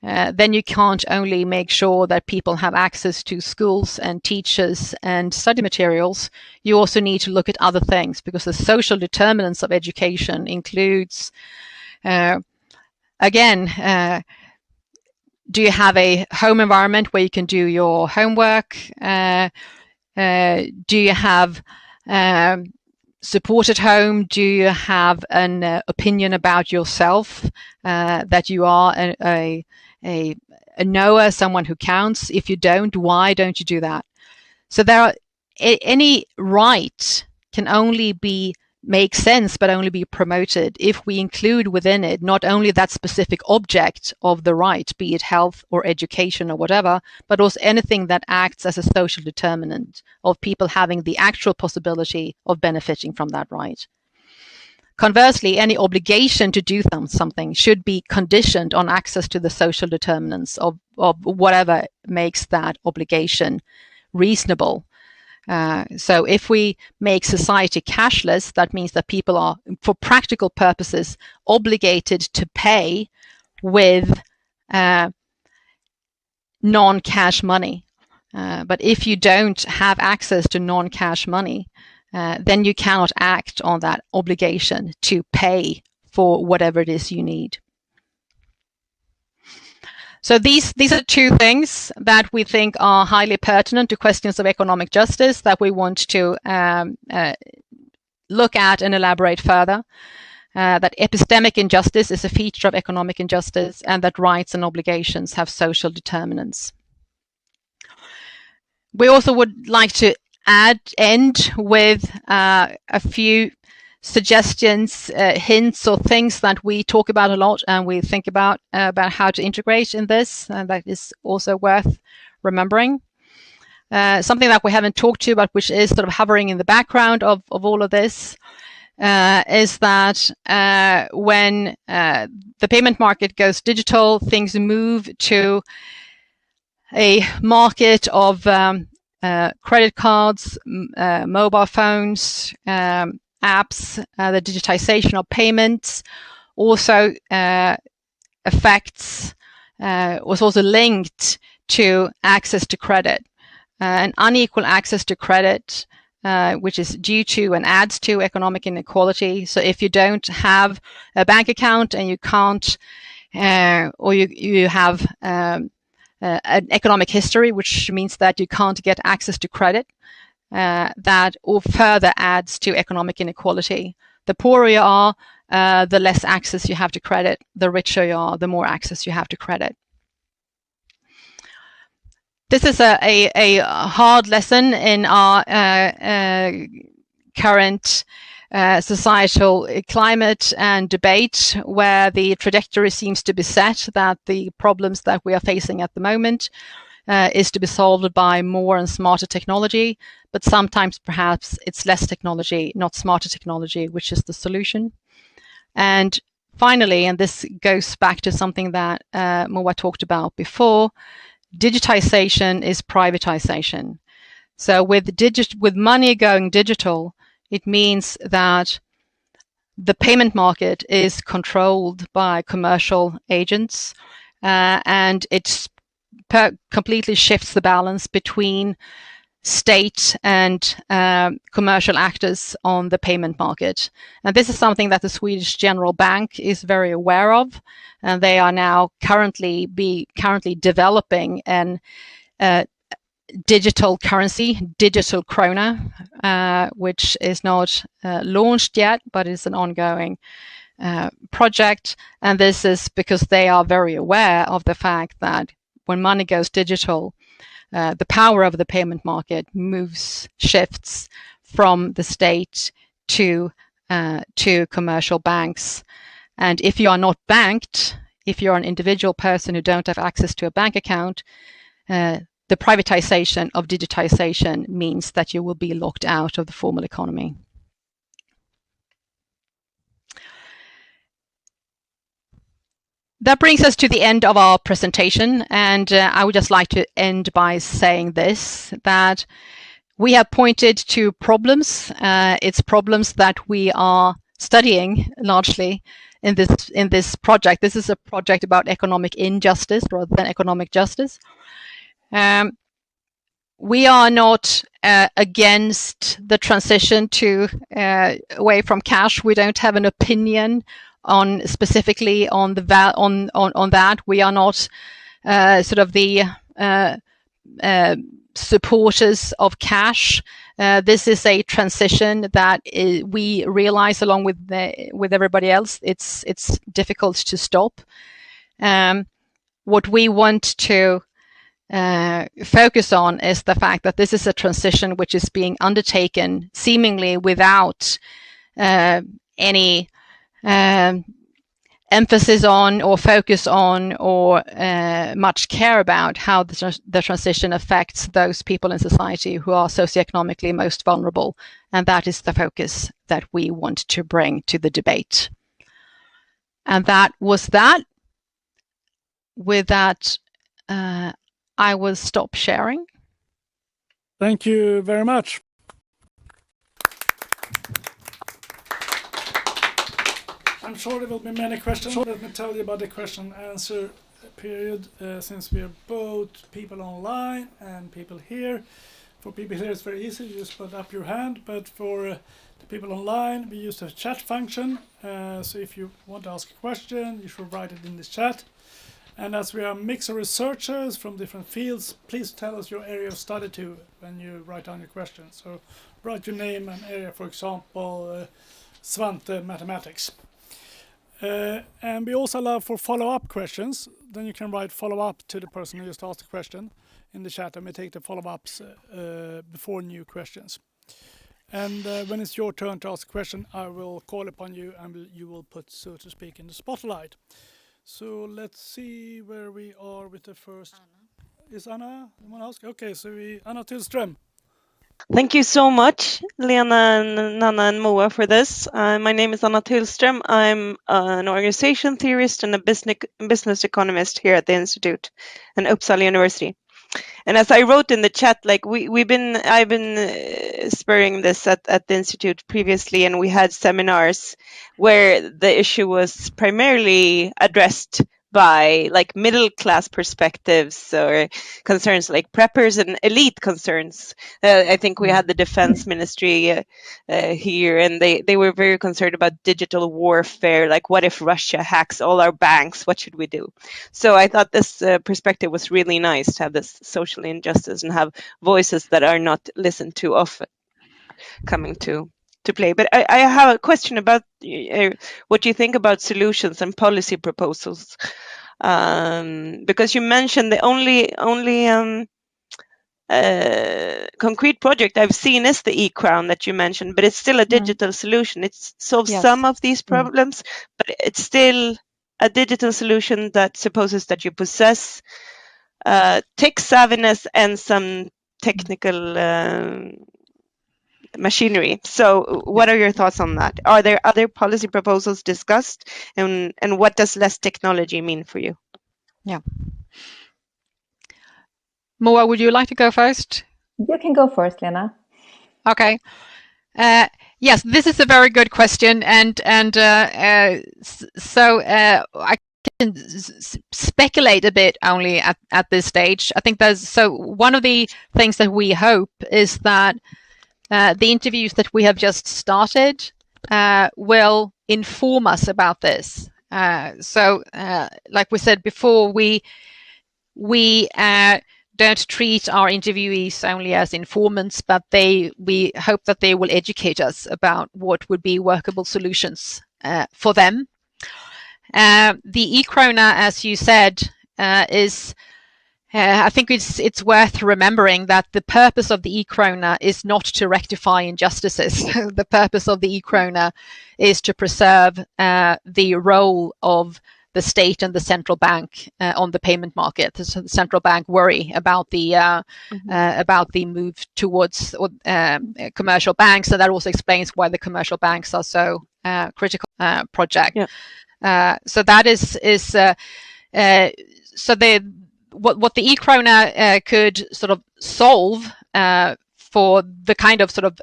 then you can't only make sure that people have access to schools and teachers and study materials, you also need to look at other things, because the social determinants of education includes, again, do you have a home environment where you can do your homework? Do you have support at home? Do you have an opinion about yourself, that you are a knower, someone who counts? If you don't, why don't you do that? So any right can only make sense, but only be promoted if we include within it not only that specific object of the right, be it health or education or whatever, but also anything that acts as a social determinant of people having the actual possibility of benefiting from that right. Conversely, any obligation to do something should be conditioned on access to the social determinants of whatever makes that obligation reasonable. So if we make society cashless, that means that people are, for practical purposes, obligated to pay with non-cash money. But if you don't have access to non-cash money, then you cannot act on that obligation to pay for whatever it is you need. So these are two things that we think are highly pertinent to questions of economic justice that we want to look at and elaborate further. That epistemic injustice is a feature of economic injustice, and that rights and obligations have social determinants. We also would like to end with a few suggestions, hints, or things that we talk about a lot and we think about how to integrate in this, and that is also worth remembering. Something that we haven't talked to, but which is sort of hovering in the background of all of this, is that when the payment market goes digital, things move to a market of credit cards, mobile phones, apps. The digitization of payments also was also linked to access to credit, and unequal access to credit, which is due to and adds to economic inequality. So if you don't have a bank account and you can't, or you have an economic history, which means that you can't get access to credit, that or further adds to economic inequality. The poorer you are, the less access you have to credit. The richer you are, the more access you have to credit. This is a hard lesson in our current societal climate and debate, where the trajectory seems to be set that the problems that we are facing at the moment is to be solved by more and smarter technology, but sometimes perhaps it's less technology, not smarter technology, which is the solution. And finally, and this goes back to something that Moa talked about before, digitization is privatization. So with money going digital, it means that the payment market is controlled by commercial agents, and it's completely shifts the balance between state and commercial actors on the payment market. And this is something that the Swedish General Bank is very aware of, and they are now currently developing an digital currency, digital krona, which is not launched yet, but is an ongoing project. And this is because they are very aware of the fact that when money goes digital, the power of the payment market shifts from the state to commercial banks. And if you are not banked, if you're an individual person who don't have access to a bank account, the privatization of digitization means that you will be locked out of the formal economy. That brings us to the end of our presentation, and I would just like to end by saying this, that we have pointed to problems. It's problems that we are studying largely in this project. This is a project about economic injustice rather than economic justice. We are not against the transition to away from cash. We don't have an opinion on specifically on the on that. We are not sort of the supporters of cash. This is a transition that we realize, along with everybody else, it's difficult to stop. What we want to focus on is the fact that this is a transition which is being undertaken seemingly without any emphasis on or focus on or much care about how the transition affects those people in society who are socioeconomically most vulnerable. And that is the focus that we want to bring to the debate. And that was that. With that, I will stop sharing.
Thank you very much. I'm sure there will be many questions. Let me tell you about the question and answer period, since we are both people online and people here. For people here it's very easy, you just put up your hand, but for the people online we use the chat function, so if you want to ask a question you should write it in the chat. And as we are a mix of researchers from different fields, please tell us your area of study too when you write down your question. So write your name and area, for example, Svante Mathematics. And we also allow for follow-up questions. Then you can write follow-up to the person who just asked the question in the chat, and we take the follow-ups before new questions. And when it's your turn to ask a question, I will call upon you and you will put, so to speak, in the spotlight. So let's see where we are with the first. Anna. Is Anna? Anyone else? Okay, so Anna Tillström.
Thank you so much, Lena and Nana and Moa, for this. My name is Anna Tillström. I'm an organization theorist and a business economist here at the Institute and Uppsala University. And as I wrote in the chat, like I've been spurring this at the Institute previously, and we had seminars where the issue was primarily addressed by like middle class perspectives or concerns like preppers and elite concerns. I think we had the defense ministry here, and they were very concerned about digital warfare. Like, what if Russia hacks all our banks? What should we do? So I thought this perspective was really nice to have this social injustice and have voices that are not listened to often coming to play. But I have a question about what you think about solutions and policy proposals, because you mentioned the only concrete project I've seen is the e-crown that you mentioned, but it's still a digital solution. It solves some of these problems, but it's still a digital solution that supposes that you possess tech savviness and some technical machinery. So what are your thoughts on that? Are there other policy proposals discussed, and what does less technology mean for you?
Yeah. Moa, would you like to go first?
You can go first, Lena.
Okay. Yes, this is a very good question, and so I can speculate a bit only at this stage. I think one of the things that we hope is that the interviews that we have just started will inform us about this. So, like we said before, we don't treat our interviewees only as informants, but we hope that they will educate us about what would be workable solutions for them. The e-krona, as you said, is I think it's worth remembering that the purpose of the e-krona is not to rectify injustices. The purpose of the e-krona is to preserve the role of the state and the central bank on the payment market. So the central bank worry about the move towards commercial banks, and that also explains why the commercial banks are so critical project. Yeah. So that is so what the e-krona could sort of solve for the kind of sort of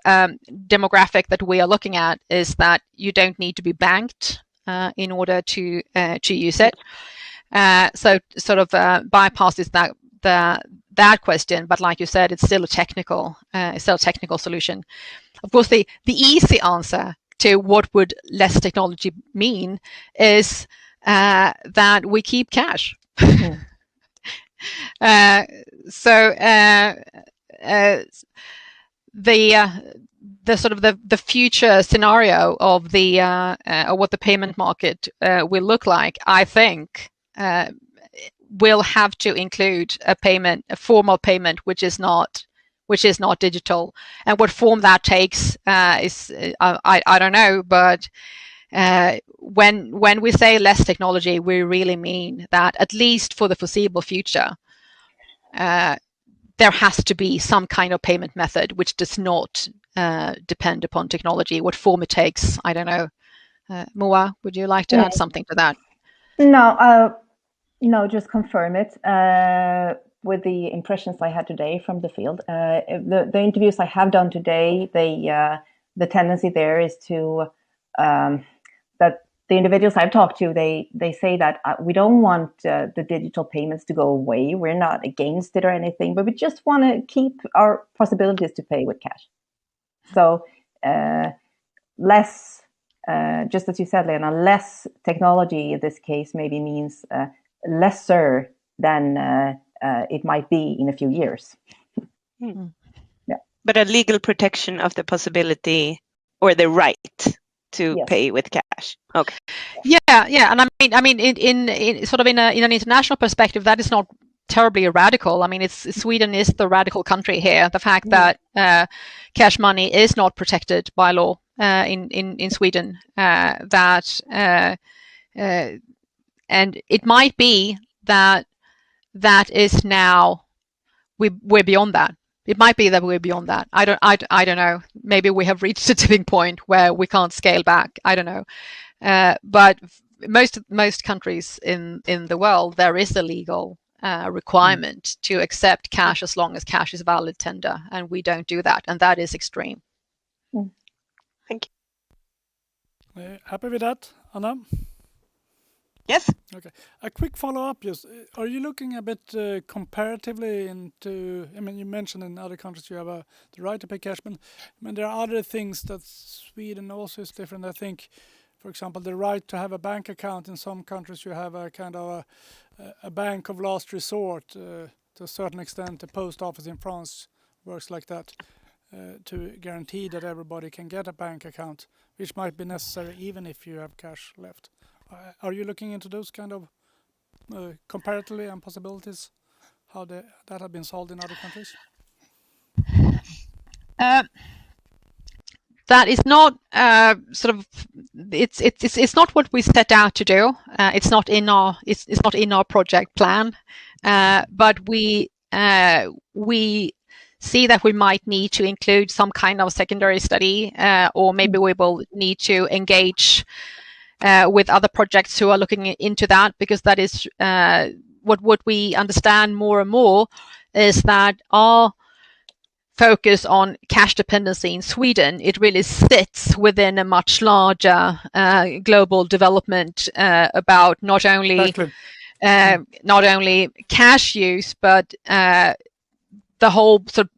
demographic that we are looking at is that you don't need to be banked in order to use it. So sort of bypasses that question, but like you said, it's still a technical solution. Of course, the easy answer to what would less technology mean is that we keep cash. The sort of the future scenario of what the payment market will look like, I think, will have to include a formal payment which is not digital. And what form that takes is I don't know, but when we say less technology, we really mean that at least for the foreseeable future, there has to be some kind of payment method which does not depend upon technology. What form it takes, I don't know. Moa, would you like to add something to that?
No, just confirm it. With the impressions I had today from the field, the interviews I have done today, the tendency there is to that the individuals I've talked to, they say that we don't want the digital payments to go away. We're not against it or anything, but we just want to keep our possibilities to pay with cash. So less, just as you said, Lena, less technology in this case maybe means lesser than it might be in a few years. Yeah.
But a legal protection of the possibility or the right to pay with cash. Okay.
Yeah, and I mean, in sort of in an international perspective, that is not terribly radical. I mean, Sweden is the radical country here. The fact that cash money is not protected by law in Sweden, and it might be that is now we're beyond that. It might be that we're beyond that. I don't know. Maybe we have reached a tipping point where we can't scale back. I don't know. But most countries in the world, there is a legal requirement to accept cash as long as cash is valid tender, and we don't do that, and that is extreme.
Thank
you. Happy with that, Anna?
Yes.
Okay. A quick follow-up, just are you looking a bit comparatively into, I mean, you mentioned in other countries you have the right to pay cash, but I mean, there are other things that Sweden also is different. I think, for example, the right to have a bank account in some countries, you have a kind of a bank of last resort. To a certain extent, the post office in France works like that to guarantee that everybody can get a bank account, which might be necessary even if you have cash left. Are you looking into those kind of comparatively and possibilities, how that have been solved in other countries?
That is not sort of it's not what we set out to do. It's not in our project plan, but we see that we might need to include some kind of secondary study, or maybe we will need to engage with other projects who are looking into that, because that is what we understand more and more is that our focus on cash dependency in Sweden, it really sits within a much larger global development about not only cash use, but the whole sort of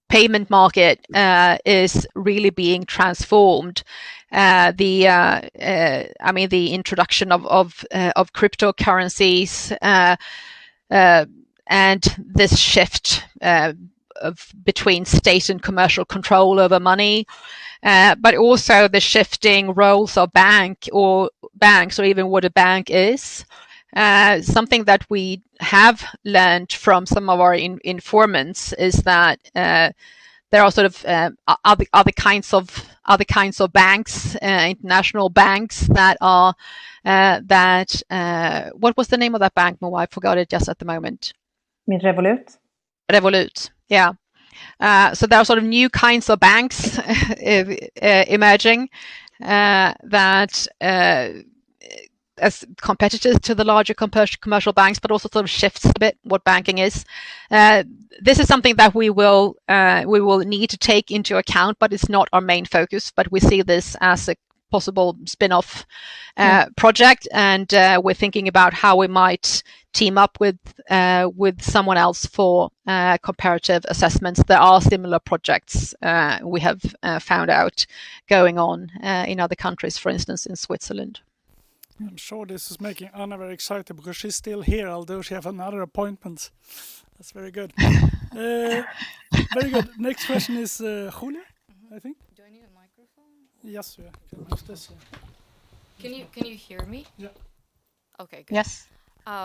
payment market is really being transformed. The introduction of cryptocurrencies and this shift between state and commercial control over money, but also the shifting roles of banks, or even what a bank is. Something that we have learned from some of our informants is that there are sort of other kinds of banks, international banks that are what was the name of that bank, Moa? I forgot it just at the moment. Revolut, yeah. So there are sort of new kinds of banks emerging that as competitors to the larger commercial banks, but also sort of shifts a bit what banking is. This is something that we will need to take into account, but it's not our main focus. But we see this as possible spin-off project, and we're thinking about how we might team up with someone else for comparative assessments. There are similar projects we have found out going on in other countries, for instance in Switzerland.
I'm sure this is making Anna very excited because she's still here, although she has another appointment. That's very good. Very good. Next question is Julia, I think.
Do I need a microphone?
Yes, yeah. Use this.
Can you hear me?
Yeah.
Okay, good.
Yes.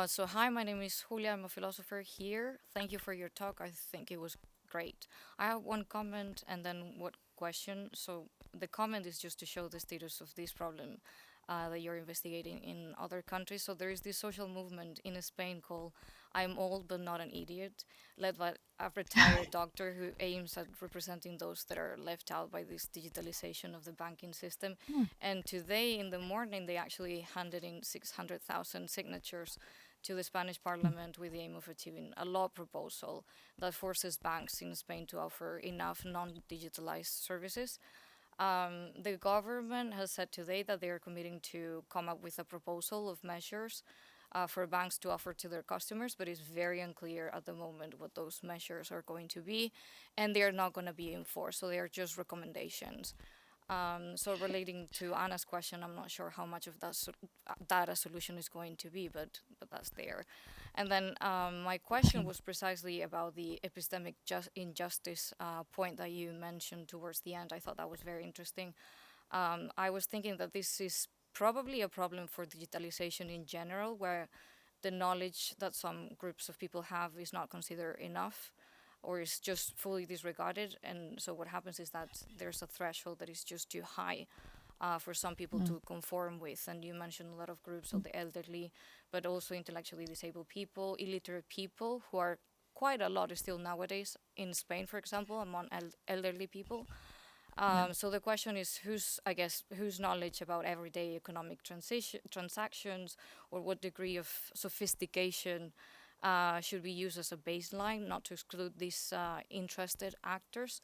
So hi, my name is Julia. I'm a philosopher here. Thank you for your talk. I think it was great. I have one comment and then one question. So the comment is just to show the status of this problem that you're investigating in other countries. So there is this social movement in Spain called I'm Old But Not an Idiot, led by a retired doctor who aims at representing those that are left out by this digitalization of the banking system. And today in the morning, they actually handed in 600,000 signatures to the Spanish parliament with the aim of achieving a law proposal that forces banks in Spain to offer enough non-digitalized services. The government has said today that they are committing to come up with a proposal of measures for banks to offer to their customers, but it's very unclear at the moment what those measures are going to be, and they are not going to be enforced, so they are just recommendations. So relating to Anna's question, I'm not sure how much of that a solution is going to be, but that's there. And then my question was precisely about the epistemic injustice point that you mentioned towards the end. I thought that was very interesting. I was thinking that this is probably a problem for digitalization in general, where the knowledge that some groups of people have is not considered enough, or is just fully disregarded. And so what happens is that there's a threshold that is just too high for some people to conform with. And you mentioned a lot of groups of the elderly, but also intellectually disabled people, illiterate people, who are quite a lot still nowadays in Spain, for example, among elderly people. So the question is, whose knowledge about everyday economic transactions, or what degree of sophistication should we use as a baseline, not to exclude these interested actors?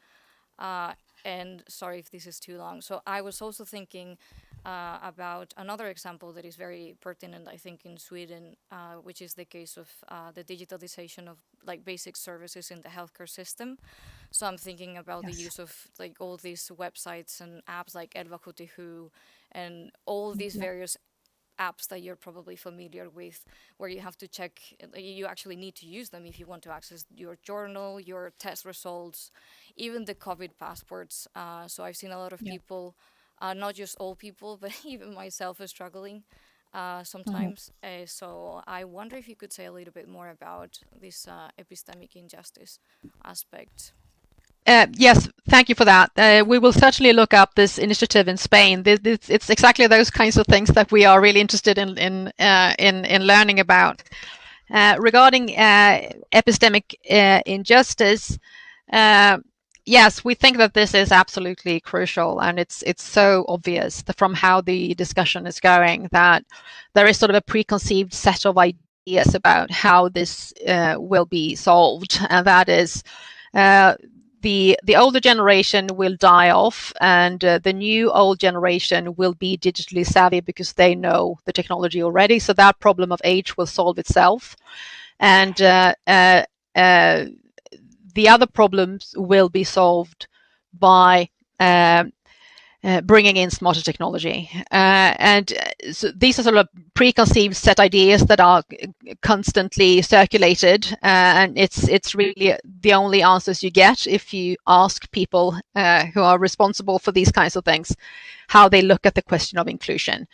And sorry if this is too long. So I was also thinking about another example that is very pertinent, I think, in Sweden, which is the case of the digitalization of like basic services in the healthcare system. So I'm thinking about the use of like all these websites and apps like 1177 and all these various apps that you're probably familiar with, where you have to check, you actually need to use them if you want to access your journal, your test results, even the COVID passports. So I've seen a lot of people, not just old people, but even myself is struggling sometimes. So I wonder if you could say a little bit more about this epistemic injustice aspect.
Yes, thank you for that. We will certainly look up this initiative in Spain. It's exactly those kinds of things that we are really interested in learning about. Regarding epistemic injustice, yes, we think that this is absolutely crucial, and it's so obvious from how the discussion is going that there is sort of a preconceived set of ideas about how this will be solved, and that is the older generation will die off, and the new old generation will be digitally savvy because they know the technology already. So that problem of age will solve itself, and the other problems will be solved by bringing in smarter technology. And so these are sort of preconceived set ideas that are constantly circulated, and it's really the only answers you get if you ask people who are responsible for these kinds of things how they look at the question of inclusion.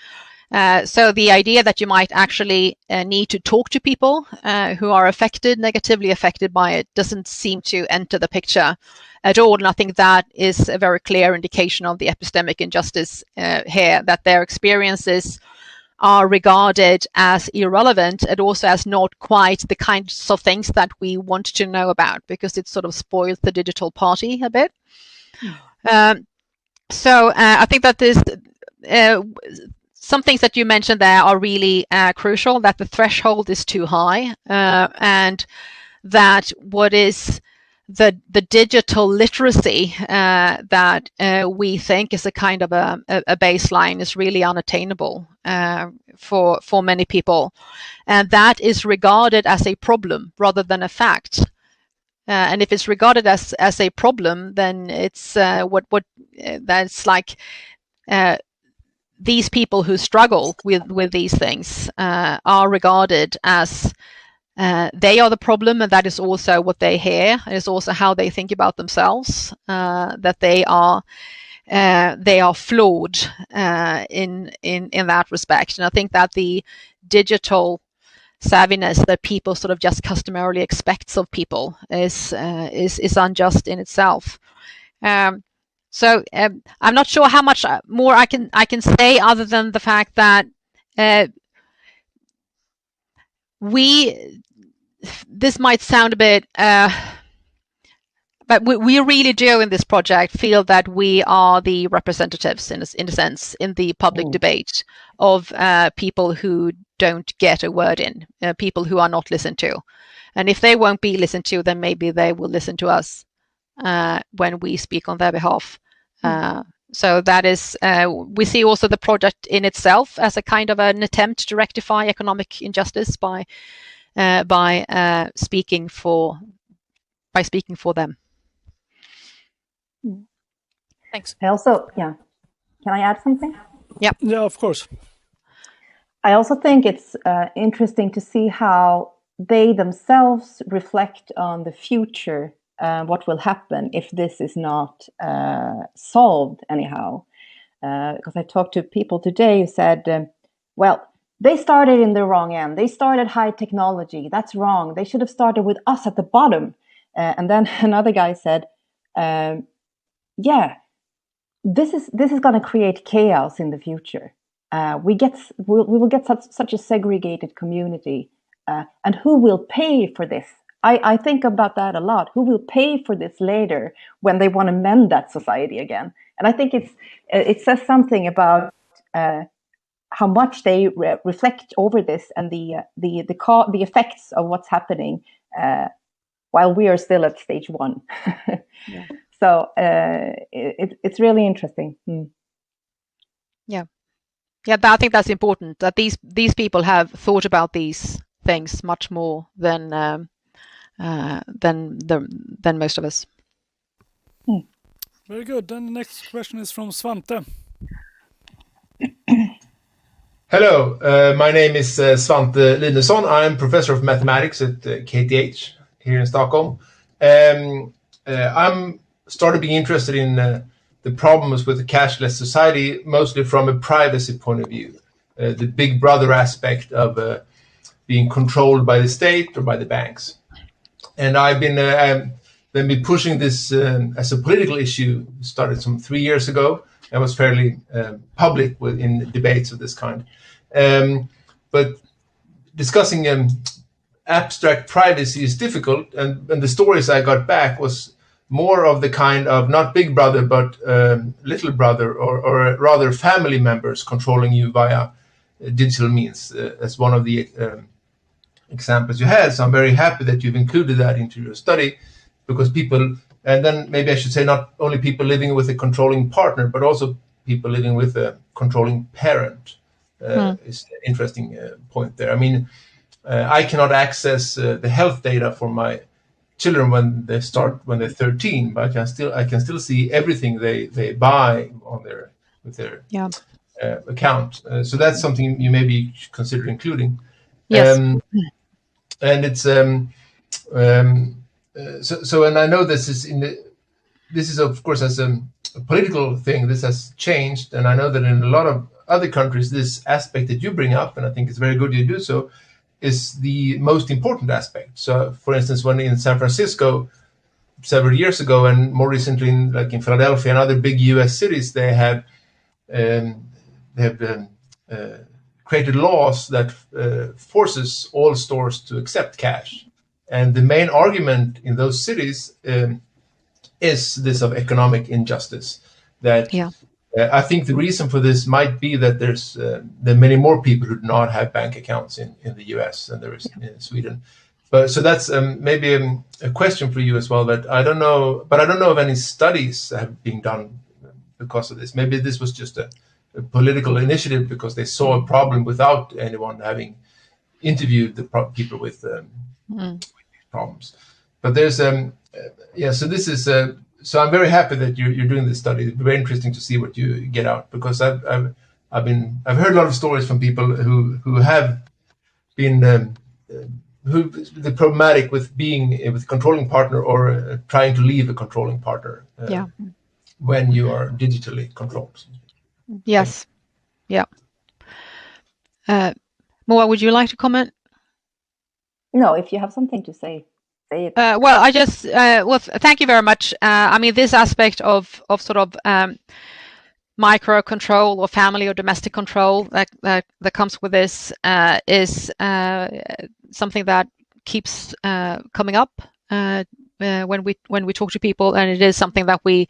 So the idea that you might actually need to talk to people who are negatively affected by it, doesn't seem to enter the picture at all. And I think that is a very clear indication of the epistemic injustice here, that their experiences are regarded as irrelevant and also as not quite the kinds of things that we want to know about, because it sort of spoils the digital party a bit. So I think that this some things that you mentioned there are really crucial, that the threshold is too high, and that what is the digital literacy that we think is a kind of a baseline is really unattainable for many people, and that is regarded as a problem rather than a fact. And if it's regarded as a problem, then it's that's like these people who struggle with these things are regarded as they are the problem, and that is also what they hear. It is also how they think about themselves. That they are flawed in that respect. And I think that the digital savviness that people sort of just customarily expects of people is unjust in itself. So I'm not sure how much more I can say other than the fact that this might sound a bit, but we really do in this project feel that we are the representatives in a sense in the public debate of people who don't get a word in, people who are not listened to. And if they won't be listened to, then maybe they will listen to us when we speak on their behalf. So that is, we see also the project in itself as a kind of an attempt to rectify economic injustice by speaking for them.
Thanks.
I also, can I add something?
Yeah, of course.
I also think it's interesting to see how they themselves reflect on the future, what will happen if this is not solved anyhow. Because I talked to people today who said, well, they started in the wrong end. They started high technology. That's wrong. They should have started with us at the bottom. And then another guy said, this is going to create chaos in the future. We will get such a segregated community, and who will pay for this? I think about that a lot. Who will pay for this later when they want to mend that society again? And I think it says something about how much they reflect over this and the effects of what's happening while we are still at stage one. Yeah. So it's really interesting.
Yeah, I think that's important. That these people have thought about these things much more than most of us.
Very good. Then the next question is from Svante.
Hello, my name is Svante Linesson. I'm professor of mathematics at KTH here in Stockholm. I'm started being interested in the problems with the cashless society, mostly from a privacy point of view, the big brother aspect of being controlled by the state or by the banks. And I've been pushing this as a political issue, started some 3 years ago. I was fairly public in debates of this kind. But discussing abstract privacy is difficult, and the stories I got back was more of the kind of not big brother, but little brother, or rather family members controlling you via digital means, as one of the examples you had. So I'm very happy that you've included that into your study, because people, and then maybe I should say not only people living with a controlling partner, but also people living with a controlling parent is an interesting point there. I mean, I cannot access the health data for my children when they're 13, but I can still see everything they buy on their account. So that's something you maybe should consider including.
Yes.
And it's so and I know this is of course as a political thing, this has changed, and I know that in a lot of other countries this aspect that you bring up, and I think it's very good you do so, is the most important aspect. So, for instance, when in San Francisco several years ago, and more recently in Philadelphia and other big U.S. cities, they have created laws that forces all stores to accept cash. And the main argument in those cities is this of economic injustice. That I think the reason for this might be that there are many more people who do not have bank accounts in the US than there is in Sweden. But so that's maybe a question for you as well. That I don't know, but I don't know of any studies that have been done because of this. Maybe this was just a political initiative because they saw a problem without anyone having interviewed the people with problems. But there's so this is so I'm very happy that you're doing this study. It's very interesting to see what you get out, because I've heard a lot of stories from people who have been who the problematic with being with a controlling partner or trying to leave a controlling partner when you are digitally controlled.
Yes. Yeah. Moa, would you like to comment?
No, if you have something to say, say it.
Well, I just thank you very much. I mean, this aspect of sort of micro control or family or domestic control that comes with this is something that keeps coming up when we talk to people, and it is something that we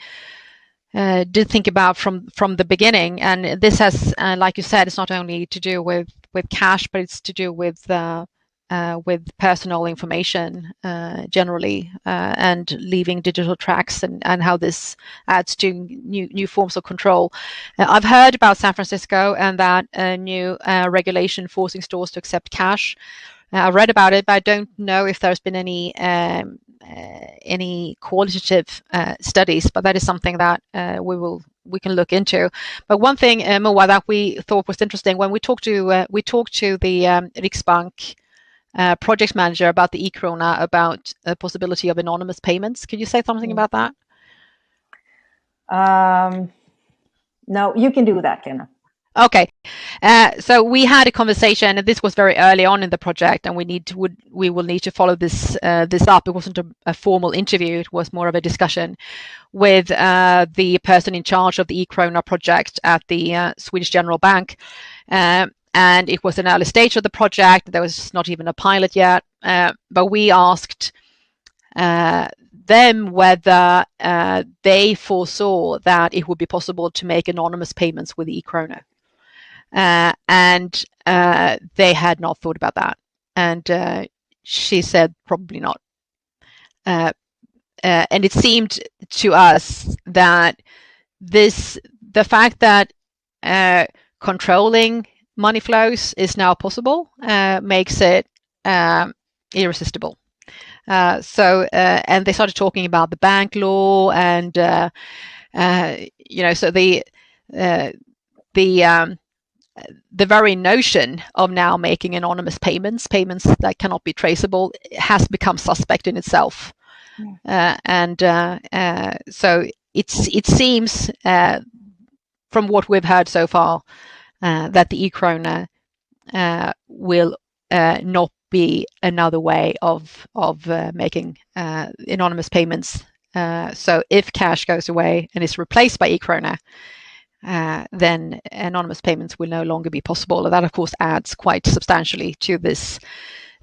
did think about from the beginning. And this has, like you said, it's not only to do with cash, but it's to do with personal information generally, and leaving digital tracks, and how this adds to new forms of control. I've heard about San Francisco and that new regulation forcing stores to accept cash. I read about it, but I don't know if there's been any qualitative studies. But that is something that we can look into. But one thing, Moa, that we thought was interesting when we talked to the Riksbank project manager about the e-krona, about the possibility of anonymous payments. Could you say something about that?
No, you can do that, Lena.
Okay, so we had a conversation, and this was very early on in the project, and we will need to follow this up. It wasn't a formal interview; it was more of a discussion with the person in charge of the e-krona project at the Swedish General Bank. And it was an early stage of the project. There was not even a pilot yet, but we asked them whether they foresaw that it would be possible to make anonymous payments with e-krona. And they had not thought about that. And she said probably not. And it seemed to us that the fact that controlling money flows is now possible makes it irresistible. So and they started talking about the bank law, and so the very notion of now making anonymous payments that cannot be traceable, has become suspect in itself. So it seems from what we've heard so far that the e-krona will not be another way of making anonymous payments. So if cash goes away and is replaced by e-krona, then anonymous payments will no longer be possible. And that, of course, adds quite substantially to this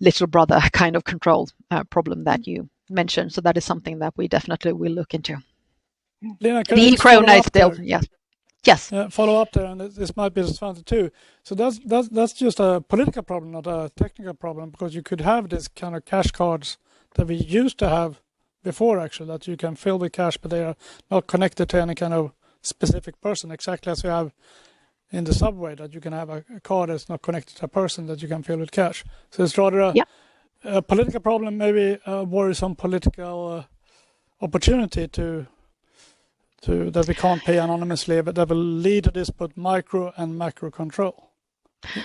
little brother kind of control problem that you mentioned. So that is something that we definitely will look into.
Lena,
the e-krona is still, yes.
Follow up there, and this might be disadvantage too. So that's just a political problem, not a technical problem, because you could have this kind of cash cards that we used to have before, actually, that you can fill with cash, but they are not connected to any kind of specific person, exactly as you have in the subway, that you can have a card that's not connected to a person that you can fill with cash. So it's rather a political problem, maybe a worrisome political opportunity to that we can't pay anonymously, but that will lead to this both micro and macro control.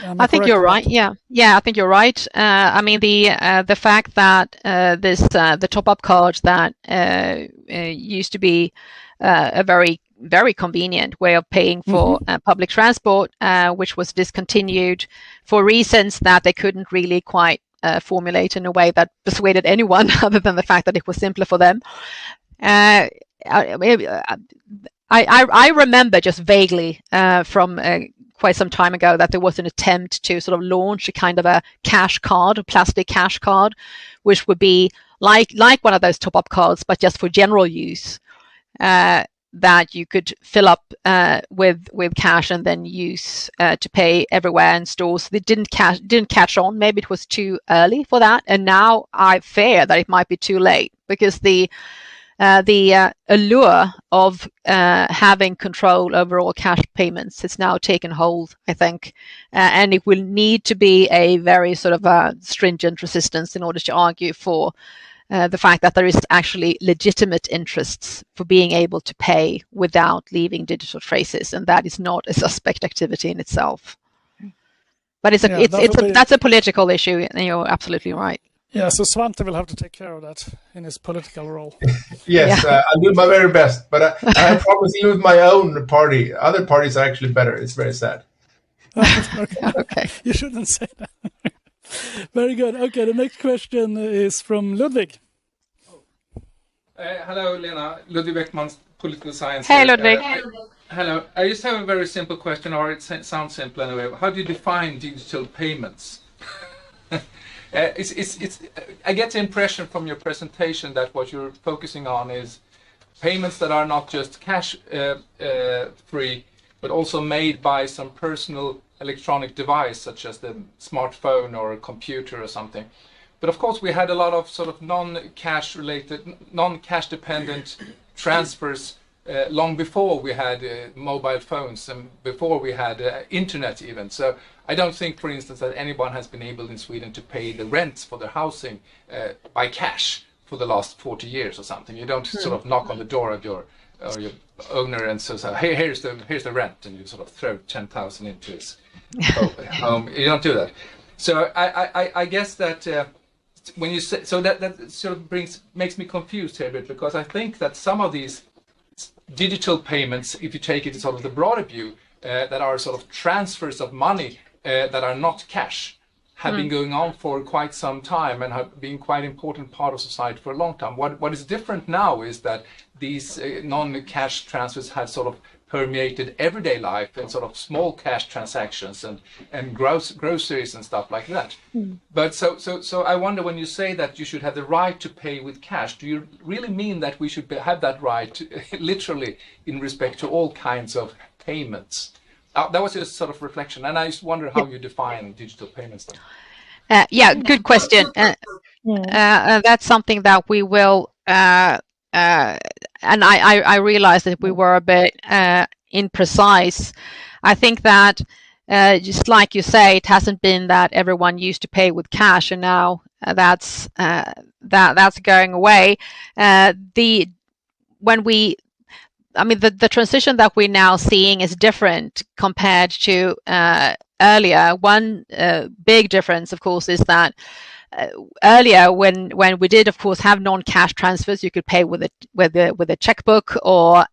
I think you're right. Yeah, I think you're right. I mean, the fact that the top-up cards that used to be a very, very convenient way of paying for public transport, which was discontinued for reasons that they couldn't really quite formulate in a way that persuaded anyone, other than the fact that it was simpler for them. I remember just vaguely from quite some time ago that there was an attempt to sort of launch a kind of a cash card, a plastic cash card, which would be like one of those top-up cards, but just for general use. that you could fill up with cash and then use to pay everywhere in stores. It didn't catch on. Maybe it was too early for that, and now I fear that it might be too late, because the allure of having control over all cash payments has now taken hold, I think, and it will need to be a very sort of stringent resistance in order to argue for the fact that there is actually legitimate interests for being able to pay without leaving digital traces, and that is not a suspect activity in itself. But that's a political issue, and you're absolutely right.
Yeah, so Svante will have to take care of that in his political role.
Yes, I'll do my very best, but I promise you, with my own party, other parties are actually better. It's very sad.
Okay.
You shouldn't say that. Very good. Okay, the next question is from Ludwig.
Hello, Lena. Ludwig Beckman, political science.
Hey, Ludwig.
Hello. I just have a very simple question, or it sounds simple anyway. How do you define digital payments? I get the impression from your presentation that what you're focusing on is payments that are not just cash free, but also made by some personal electronic device, such as the smartphone or a computer or something. But of course, we had a lot of sort of non-cash dependent transfers long before we had mobile phones and before we had internet even. So I don't think, for instance, that anyone has been able in Sweden to pay the rents for their housing by cash for the last 40 years or something. You don't sort of knock on the door of your owner and say, hey, here's the rent, and you sort of throw 10,000 into his home. You don't do that. So I guess that when you say so, that sort of makes me confused here a bit, because I think that some of these digital payments, if you take it in sort of the broader view, that are sort of transfers of money that are not cash, have been going on for quite some time and have been quite an important part of society for a long time. What is different now is that these non-cash transfers have sort of permeated everyday life and sort of small cash transactions and groceries and stuff like that. But so I wonder, when you say that you should have the right to pay with cash, do you really mean that we should have that right literally in respect to all kinds of payments? That was just sort of reflection, and I just wonder how you define digital payments then.
Yeah, good question. That's something that we will, and I realized that we were a bit imprecise. I think that just like you say, it hasn't been that everyone used to pay with cash, and now that's going away. The transition that we're now seeing is different compared to earlier. One big difference, of course, is that earlier, when we did, of course, have non-cash transfers, you could pay with a checkbook, or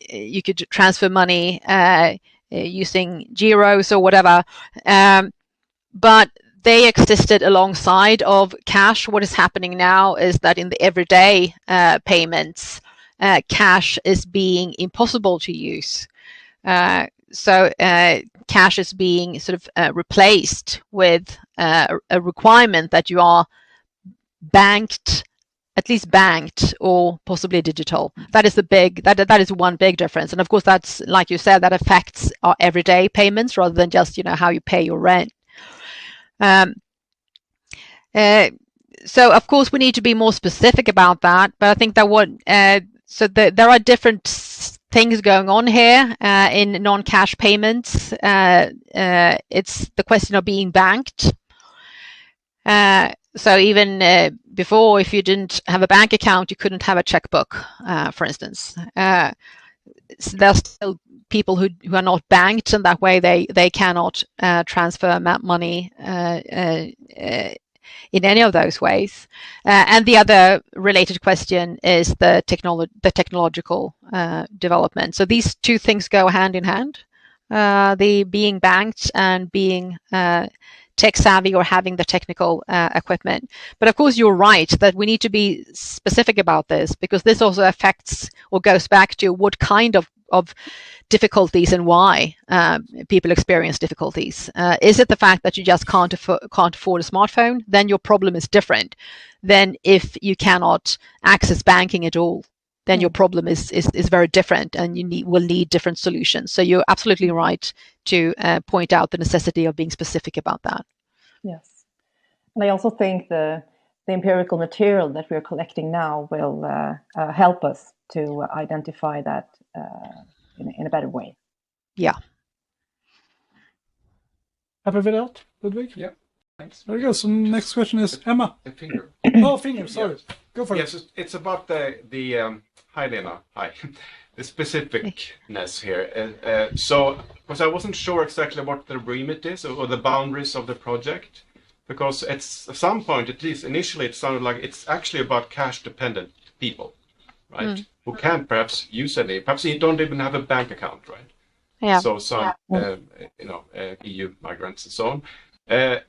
you could transfer money using gyros or whatever. But they existed alongside of cash. What is happening now is that in the everyday payments, cash is being impossible to use. So cash is being sort of replaced with a requirement that you are at least banked or possibly digital. That is that is one big difference. And of course, that's, like you said, that affects our everyday payments rather than just, how you pay your rent. So of course we need to be more specific about that, but I think that there are different things going on here in non-cash payments. It's the question of being banked. So even before, if you didn't have a bank account, you couldn't have a checkbook, for instance. There's still people who are not banked, and that way they cannot transfer money in any of those ways. And the other related question is the technological development. So these two things go hand in hand, the being banked and being tech savvy or having the technical equipment. But of course, you're right that we need to be specific about this, because this also affects or goes back to what kind of difficulties and why people experience difficulties. Is it the fact that you just can't afford a smartphone? Then your problem is different than if you cannot access banking at all. then your problem is very different, and will need different solutions. So you're absolutely right to point out the necessity of being specific about that.
Yes, and I also think the empirical material that we're collecting now will help us to identify that in a better way.
Yeah.
Happy with that, Ludwig?
Yeah. Thanks.
Very good. So next question is Emma.
A finger.
Oh, finger. Sorry.
Yeah.
Go for it.
Yes, it's about the hi Lena, hi, the specificness here. So, because I wasn't sure exactly what the remit is or the boundaries of the project, because at some point, at least initially, it sounded like it's actually about cash-dependent people, right? Who can't perhaps use any, perhaps you don't even have a bank account, right?
Yeah.
So some, EU migrants and so on.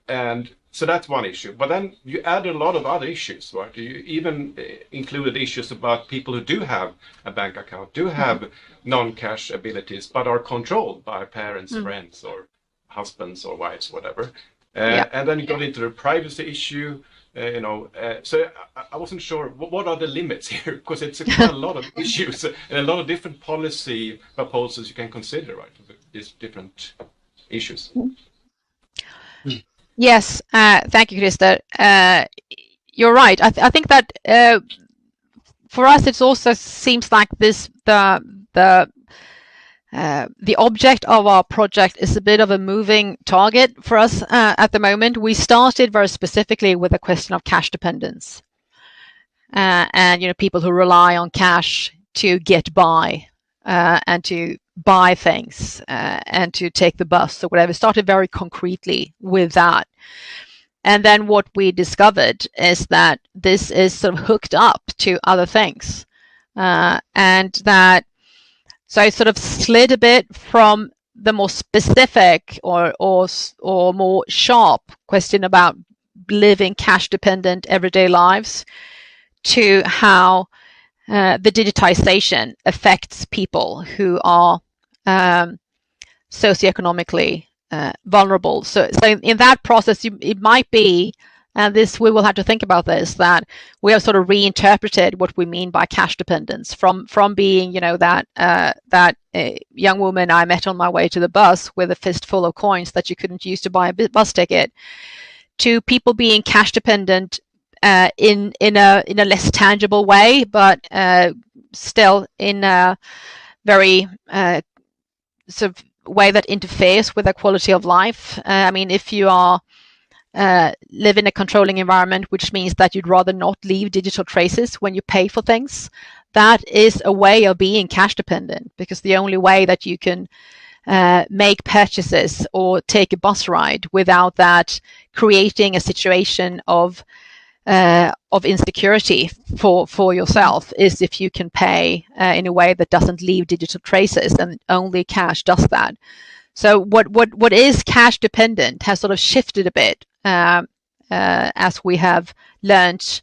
And so that's one issue. But then you add a lot of other issues, right? You even included issues about people who do have a bank account, do have non-cash abilities, but are controlled by parents, friends, or husbands or wives, whatever. And then you got into the privacy issue, so I wasn't sure what are the limits here, because it's quite a lot of issues and a lot of different policy proposals you can consider, right? These different issues.
Yes, thank you, Christer. You're right. I think that for us, it also seems like the object of our project is a bit of a moving target for us at the moment. We started very specifically with a question of cash dependence, and people who rely on cash to get by and to buy things and to take the bus or whatever. Started very concretely with that. And then what we discovered is that this is sort of hooked up to other things, and that so I sort of slid a bit from the more specific or more sharp question about living cash dependent everyday lives to how the digitization affects people who are socio-economically vulnerable. So in that process, it might be, and we will have to think about this, that we have sort of reinterpreted what we mean by cash dependence from being, that young woman I met on my way to the bus with a fistful of coins that you couldn't use to buy a bus ticket, to people being cash dependent in a less tangible way, but still in a very sort of way that interferes with their quality of life. I mean, if you are live in a controlling environment, which means that you'd rather not leave digital traces when you pay for things, that is a way of being cash dependent, because the only way that you can make purchases or take a bus ride without that creating a situation of insecurity for yourself is if you can pay in a way that doesn't leave digital traces, and only cash does that. So what is cash dependent has sort of shifted a bit as we have learned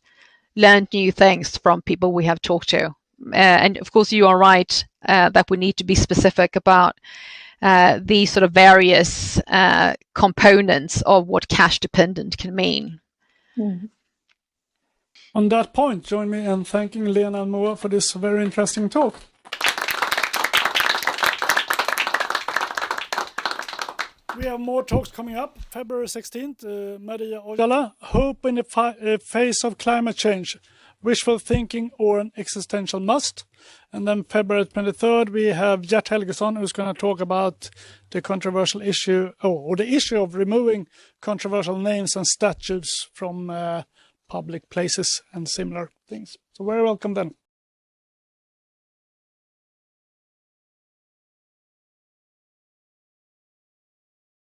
new things from people we have talked to. And of course, you are right that we need to be specific about these sort of various components of what cash dependent can mean.
Mm.
On that point, join me in thanking Lena and Moa for this very interesting talk. We have more talks coming up. February 16th, Maria Ojala, Hope in the Face of Climate Change, Wishful Thinking or an Existential Must. And then February 23rd, we have Gert Helgesson, who's going to talk about the controversial issue, or the issue of removing controversial names and statues from public places and similar things. So very welcome then.